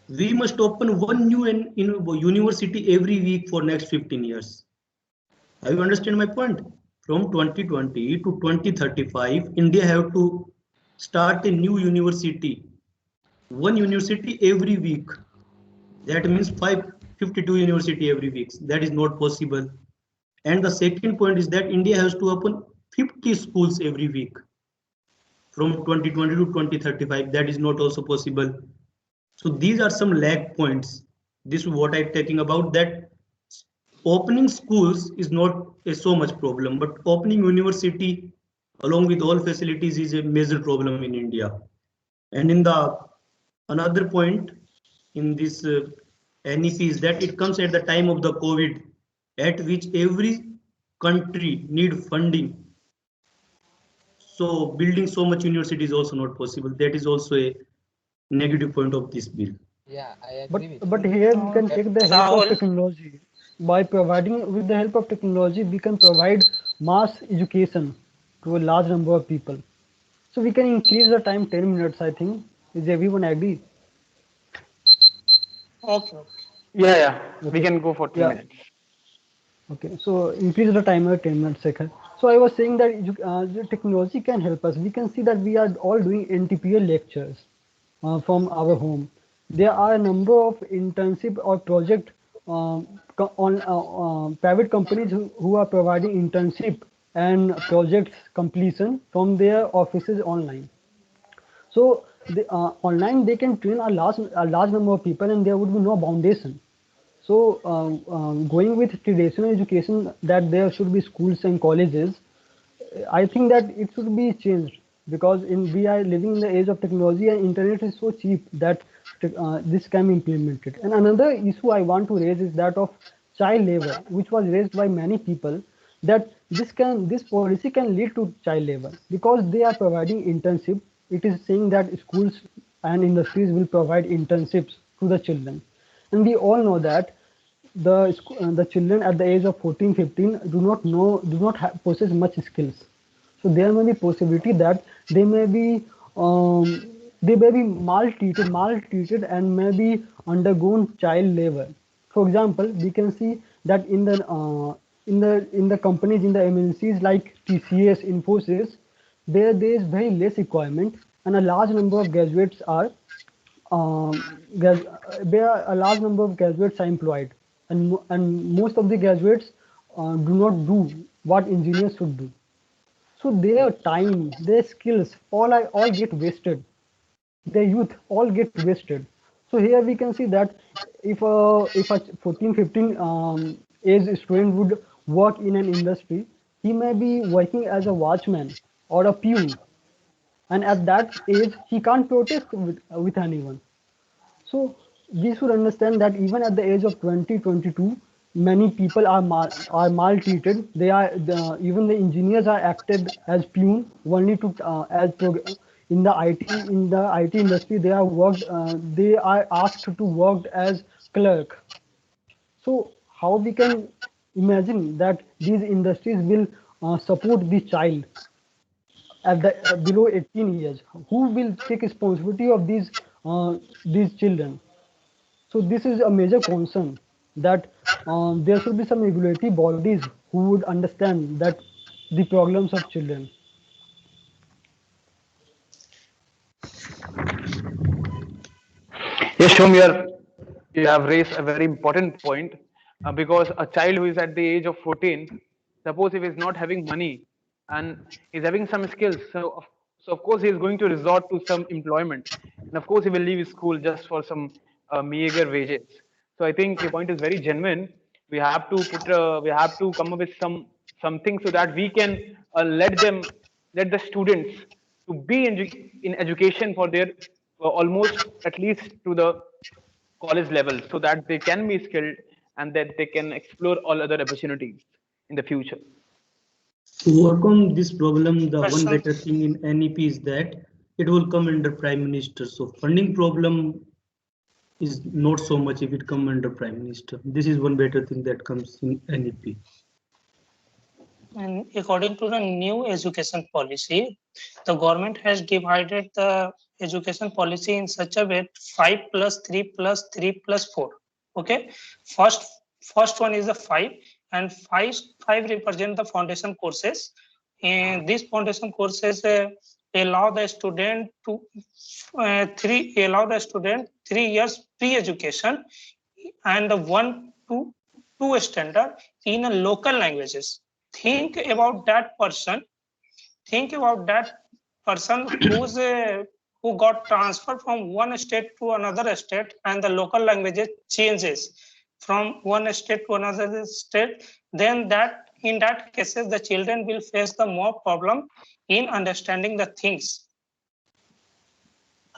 we must open one new in university every week for next 15 years. You understand my point? From 2020 to 2035 India have to start a new university, one university every week. That means 552 university every week. That is not possible. And the second point is that India has to open 50 schools every week from 2020 to 2035. That is not also possible. So these are some lag points. This is what I'm talking about, that opening schools is not so much problem, but opening university along with all facilities is a major problem in India. And in the another point in this NEP is that it comes at the time of the COVID, at which every country need funding. So building so much university is also not possible. That is also a negative point of this bill. Yeah, I But agree with but you. here we can take the help of Rahul, technology. By providing with the help of technology, we can provide mass education to a large number of people. So we can increase the time 10 minutes, I think. Is everyone agree? okay. Yeah, we Okay. can go for 10 Yeah. minutes. Okay. So increase the timer 10 minutes second. So I was saying that the technology can help us. We can see that we are all doing NTPL lectures from our home. There are a number of internship or project on private companies who are providing internship and projects completion from their offices online. So online they can train a large number of people and there would be no foundation. So going with traditional education, that there should be schools and colleges, I think that it should be changed, because we are living in the age of technology and internet is so cheap that this can be implemented. And another issue I want to raise is that of child labor, which was raised by many people, that this policy can lead to child labor because they are providing internship. It is saying that schools and industries will provide internships to the children, and we all know that the children at the age of 14-15 do not possess much skills. So there may be possibility that they may be maltreated and may be undergone child labor. For example, we can see that in the companies, in the MNCs like TCS, Infosys, there is very less requirement and a large number of graduates are there are a large number of graduates are employed, and most of the graduates do not do what engineers should do. So their time, their skills, all get wasted. Their youth all get wasted. So here we can see that if a 14-15 age student would work in an industry, he may be working as a watchman or a peon, and at that age he can't protest with anyone. So we should understand that even at the age of 2022, many people are maltreated. Even the engineers are acted as peon only to in the IT industry they are asked to work as clerk. So how we can imagine that these industries will support the child at the below 18 years? Who will take responsibility of these children? So this is a major concern, that there should be some regulatory bodies who would understand that the problems of children. Yes, Shom, you have raised a very important point, because a child who is at the age of 14, suppose if he's not having money and he's having some skills, so of course he is going to resort to some employment, and of course he will leave school just for some meager wages. So I think your point is very genuine. We have to come up with something so that we can let the students to be in education for their almost at least to the college level, so that they can be skilled and that they can explore all other opportunities in the future. To overcome this problem, the one Question. better thing in NEP is that it will come under Prime Minister. So funding problem is not so much if it come under Prime Minister. This is one better thing that comes in NEP. And according to the new education policy, the government has divided the education policy in such a way 5 plus 3 plus 3 plus 4. Okay, first one is the 5, and 5 represent the foundation courses, and these foundation courses allow the student to 3 years pre-education and 1 to 2 standard in local languages. Think about that person think about that person who got transferred from one state to another state, and the local languages changes from one state to another state. Then that in that cases the children will face the more problem in understanding the things.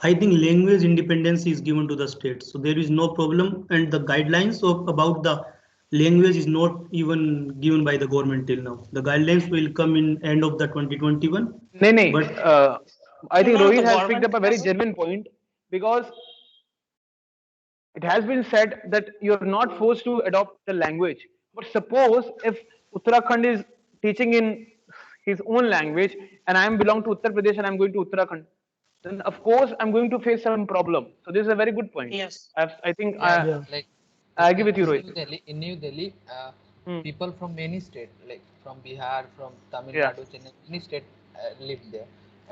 I think language independence is given to the state, so there is no problem, and the guidelines of about the language is not even given by the government till now. The guidelines will come in end of the 2021. No, But I think No, the Rohit has picked government up a very has genuine point, because it has been said that you're not forced to adopt the language. But suppose if Uttarakhand is teaching in his own language and I am belong to Uttar Pradesh and I'm going to Uttarakhand, then of course I'm going to face some problem. So this is a very good point. yes. I think Yeah, Yeah. like I agree with you, in Rohit. New Delhi, Hmm. people from many state, like from Bihar, from Tamil Yeah. Nadu, Chennai, any state live there,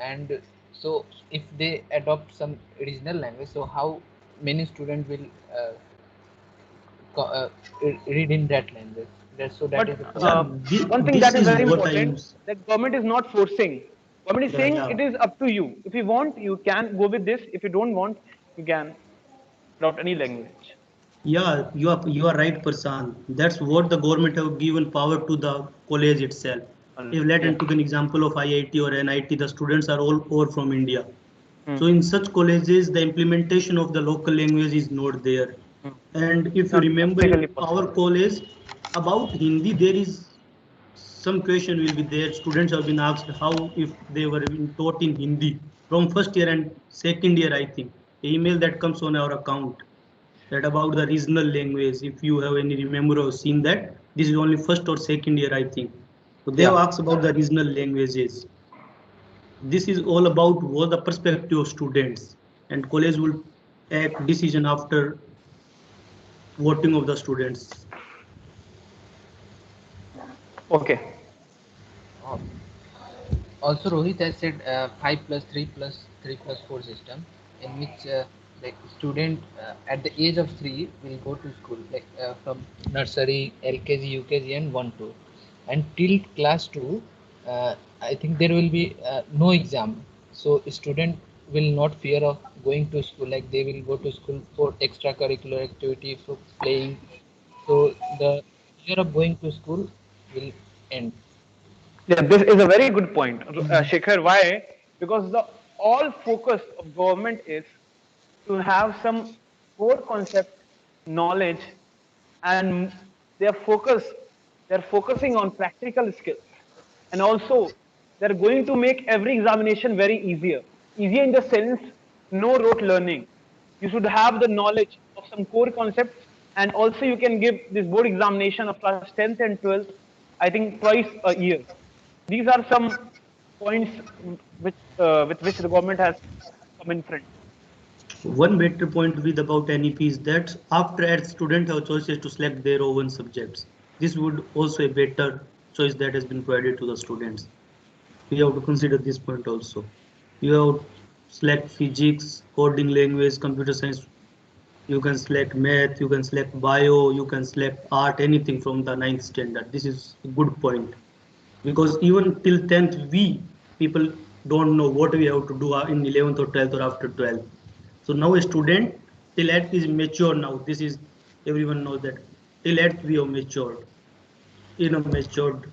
and so if they adopt some regional language, so how many students will read in that language? That is the But problem. one thing this that is is very what important, that government is not forcing. Government is saying yeah. it is up to you. If you want, you can go with this. If you don't want, you can adopt any language. Yeah, you are right, Prasan. That's what the government have given power to the college itself. If let Yeah. and took an example of IIT or NIT, the students are all over from India. Hmm. So in such colleges, the implementation of the local language is not there. Hmm. And if you Not remember technically in possible. our college about Hindi, there is some question will be there. Students have been asked how if they were being taught in Hindi from first year and second year, I think. The email that comes on our account that about the regional language. If you have any remember or seen that, this is only first or second year, I think. So they have Yeah. asked about the regional languages. This is all about what the perspective of students, and college will take decision after voting of the students. Okay. Uh, Also, Rohit has said 5 plus 3 plus 3 plus 4 system, in which like student at the age of 3 will go to school, like from nursery, LKG, UKG, and 1 2, and till class 2. I think there will be no exam, so student will not fear of going to school. Like they will go to school for extracurricular activity, for playing. So the fear of going to school will end. Yeah, this is a very good point, Shekhar. Why? Because the all focus of government is to have some core concept knowledge, and their focus they're focusing on practical skills, and also they're going to make every examination very easier in the sense no rote learning. You should have the knowledge of some core concepts, and also you can give this board examination of class 10th and 12th, I think twice a year. These are some points which with which the government has come in front. One better point with about NEP is that after as student have choices to select their own subjects. This would also a better choice that has been provided to the students. We have to consider this point also. You have select physics, coding language, computer science. You can select math, you can select bio, you can select art, anything from the ninth standard. This is a good point, because even till 10th we people don't know what we have to do in 11th or 12th or after 12th. So now a student till 8th is mature now. This is everyone knows that till 8th we are matured, matured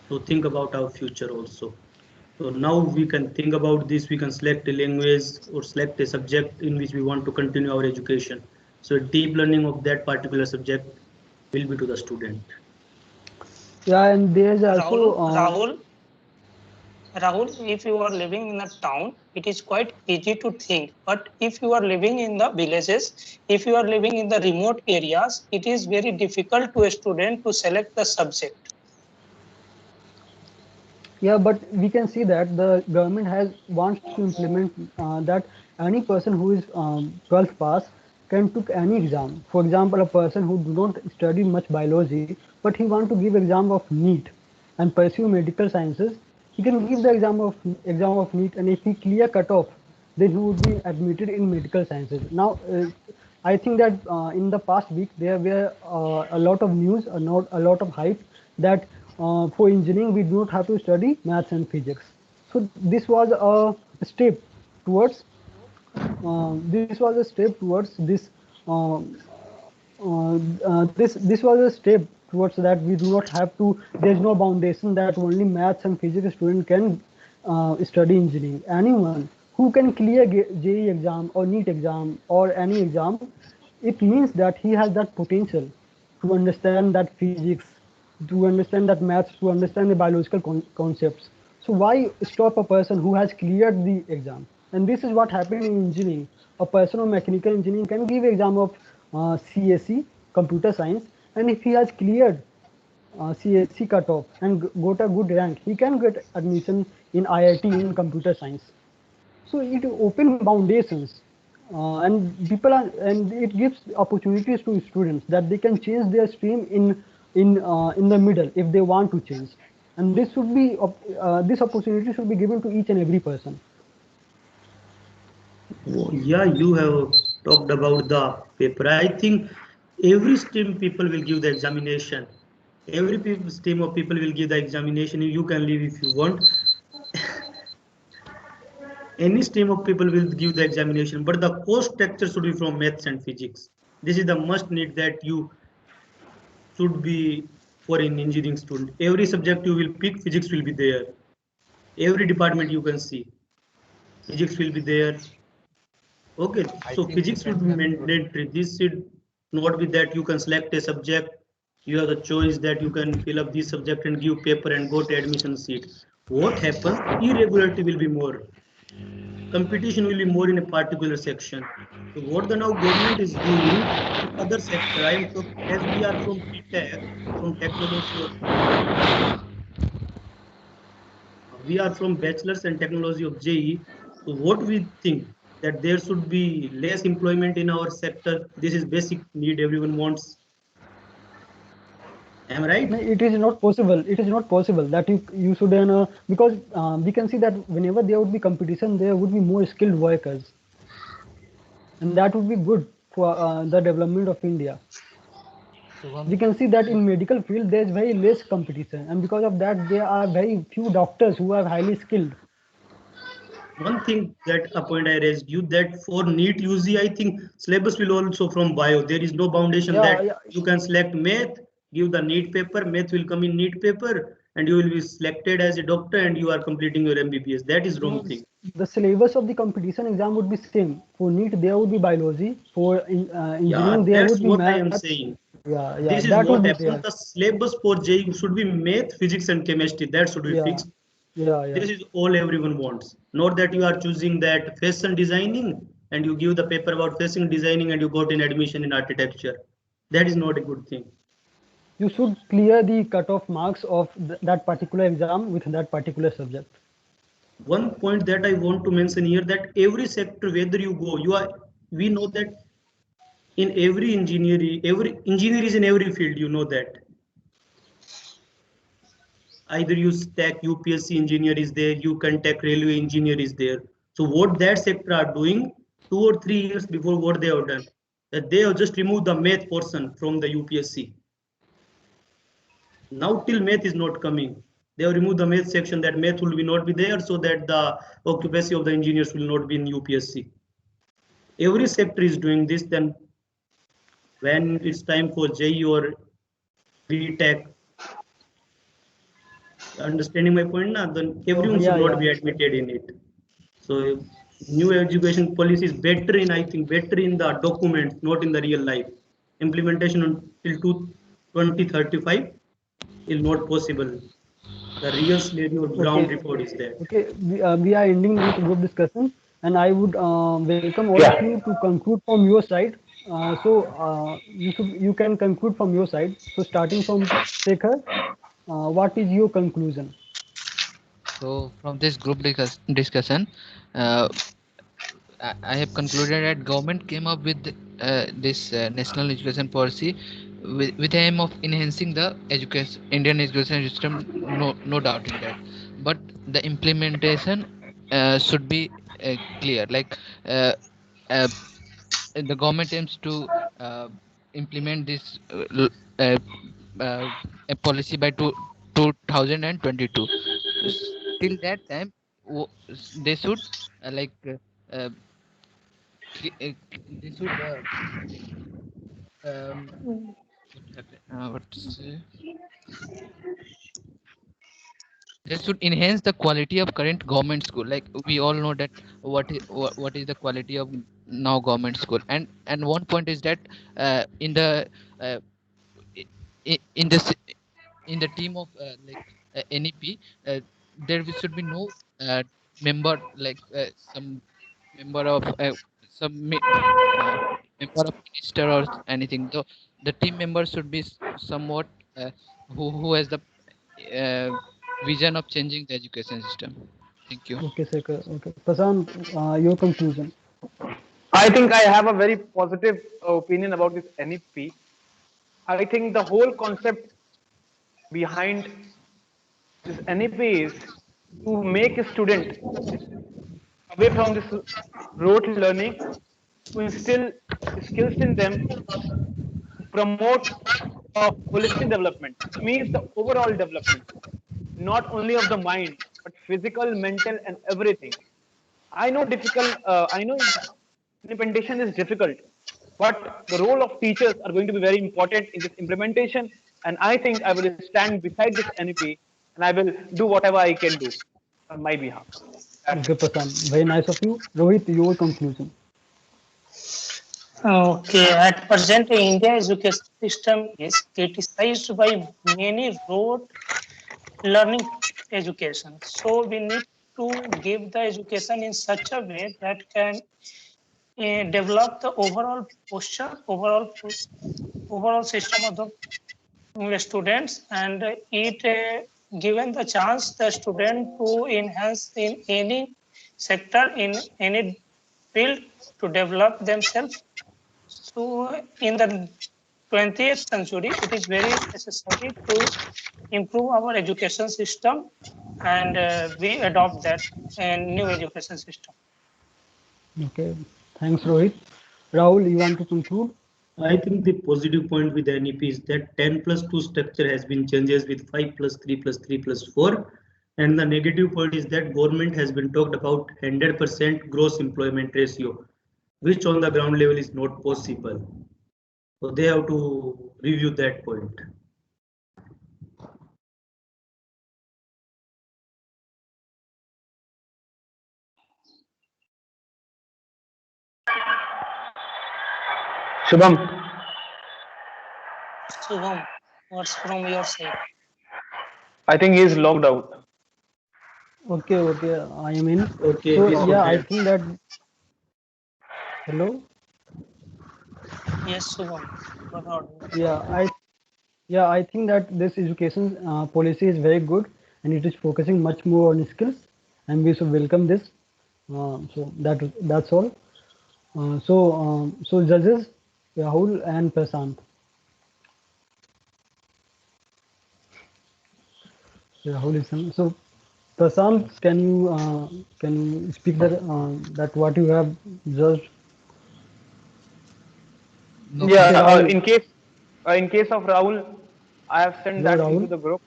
to think about our future also. So now we can think about this, we can select a language or select a subject in which we want to continue our education. So deep learning of that particular subject will be to the student. Yeah, and there's also Rahul, if you are living in a town, it is quite easy to think. But if you are living in the villages, if you are living in the remote areas, it is very difficult to a student to select the subject. yeah, but we can see that the government has wants to implement that any person who is 12th pass can took any exam. For example, a person who do not study much biology, but he want to give exam of NEET and pursue medical sciences, he can give the exam of NEET, and if he clear cutoff, then he would be admitted in medical sciences. Now, I think that in the past week there were a lot of news, a lot of hype that for engineering we do not have to study maths and physics. So this was a step towards this this was a step towards that we do not have to, there's no foundation that only maths and physics student can study engineering. Anyone who can clear JEE exam or NEET exam or any exam, it means that he has that potential to understand that physics, to understand that maths, to understand the biological concepts. So why stop a person who has cleared the exam? And this is what happened in engineering. A person of mechanical engineering can give exam of CSE, computer science, and if he has cleared CSE cutoff and got a good rank, he can get admission in IIT in computer science. So it open foundations, and it gives opportunities to students that they can change their stream in the middle if they want to change. And this should be this opportunity should be given to each and every person. Yeah, you have talked about the paper. I think every stream people will give the examination. Every stream of people will give the examination. You can leave if you want. Any stream of people will give the examination, but the course structure should be from maths and physics. This is the must need that you should be for an engineering student. Every subject you will pick, physics will be there. Every department you can see, physics will be there. Okay, so physics should be mandatory. This should not be that you can select a subject. You have the choice that you can fill up this subject and give paper and go to admission seat. What happens? Irregularity will be more. Competition will be more in a particular section. So what the now government is doing in other sector, I am talking as we are from BTech, from technology we are from bachelors and technology of JE. So what we think that there should be less employment in our sector. This is basic need everyone wants. Am I right? It is not possible. It is not possible that you should because we can see that whenever there would be competition, there would be more skilled workers, and that would be good for the development of India. We can see that in medical field there is very less competition, and because of that there are very few doctors who are highly skilled. One thing that a point I raised you that for NEET UG, I think syllabus will also from bio. There is no foundation that you can select math, give the NEET paper, math will come in NEET paper, and you will be selected as a doctor and you are completing your MBBS. That is wrong thing. The syllabus of the competition exam would be same. For NEET there would be biology. For engineering there would be what math. I am saying. Yeah, this is that what would be happens. there. The syllabus for JEE should be math, physics, and chemistry. That should be fixed. This is all everyone wants. Not that you are choosing that fashion designing and you give the paper about fashion designing and you got an admission in architecture. That is not a good thing. You should clear the cutoff marks of that particular exam with that particular subject. One point that I want to mention here that every sector, whether you go, we know that in every engineer is in every field, you know that. Either you stack UPSC engineer is there, you can take railway engineer is there. So what that sector are doing 2 or 3 years before what they have done, that they have just removed the math portion from the UPSC. Now till math is not coming, they have removed the math section, that math will be not be there, so that the occupancy of the engineers will not be in UPSC. Every sector is doing this. Then when it's time for JEE or BTech, understanding my point now, then everyone should not be admitted in it. So new education policy is better in, I think, better in the documents, not in the real life. Implementation until 2035 is not possible. The real scenario ground report is there. Okay, we are ending this group discussion, and I would welcome all of you to conclude from your side. You can conclude from your side. So starting from Shekhar, what is your conclusion? So from this group discussion, I have concluded that government came up with this national education policy with the aim of enhancing the Indian education system. No doubt in that. But the implementation should be clear. Like uh, the government aims to implement this a policy by 2022. Till that time, they should like uh, they should what happened? They should enhance the quality of current government school. Like we all know that what is the quality of now government school, and one point is that in the uh, in the in the team of NEP, there should be no member like some member of uh, member of minister or anything. So the team members should be somewhat who has the uh, vision of changing the education system. Thank you. Okay, Shekhar. Okay, Prashant, your conclusion. I think I have a very positive opinion about this NEP. I think the whole concept behind this NEP is to make a student away from this rote learning, to instill skills in them, to promote a holistic development, which means the overall development, not only of the mind, but physical, mental, and everything. I know implementation is difficult, but the role of teachers are going to be very important in this implementation. And I think I will stand beside this NEP and I will do whatever I can do on my behalf. That's Okay, it. Prashant, very nice of you. Rohit, your conclusion. Okay, at present, India education system is criticized by many rote learning education. So we need to give the education in such a way that can develop the overall posture, overall system of the students, and it given the chance the student to enhance in any sector in any field to develop themselves. So in the 20th century, it is very necessary to improve our education system, and we adopt that new education system. Okay, thanks, Rohit. Rahul, you want to conclude? I think the positive point with the NEP is that 10 plus 2 structure has been changes with 5 plus 3 plus 3 plus 4. And the negative point is that government has been talked about 100% gross employment ratio, which on the ground level is not possible. So they have to review that point. Shubham, Shubham, what's from your side? I think he is logged out. Okay, okay, I am in. Okay, So please go yeah, I ahead. think that. Hello. Yes, Shubham. What about you? I think that this education policy is very good, and it is focusing much more on skills, and we should welcome this. So that's all. So judges, Rahul and Prashant. Rahul is on. So Prashant, can you speak that what you have judged? No, Yeah, Okay, Rahul. in case of Rahul, I have sent Hello, that into Rahul. the group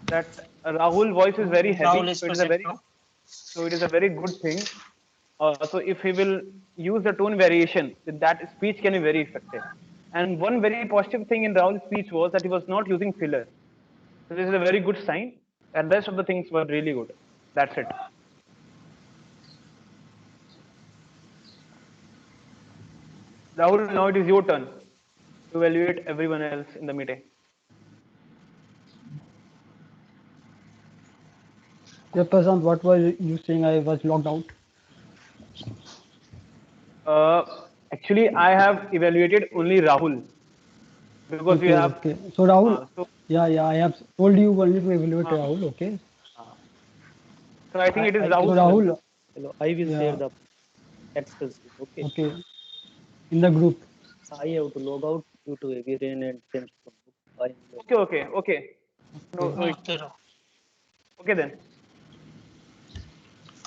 that Rahul voice is very Rahul heavy, is present now. so it is a very good thing. So if he will use the tone variation, then that speech can be very effective. And one very positive thing in Rahul's speech was that he was not using filler. So this is a very good sign. And rest of the things were really good. That's it. Rahul, now it is your turn to evaluate everyone else in the meeting. Yeah, Prashant, what was you saying? I was logged out. Uh, Actually, I have evaluated only Rahul because we Okay, have. okay. So Rahul, So, yeah, I have told you only to evaluate uh, Rahul. Okay. uh, so I think it is I can So Rahul's share turn. Rahul, the hello. I will share yeah, the Excel sheet. Okay. okay, in the group. I have to log out due to heavy rain and sandstorm. I am Okay, logging out. okay, okay. No, Okay, no issue. Okay, Rahul. Okay then.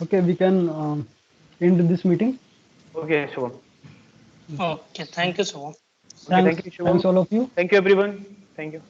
okay, we can end this meeting. Okay, Shubham. Okay, thank you, Shubham. Okay, Thanks, thank you, thanks Shubham. all of you. Thank you, everyone. Thank you.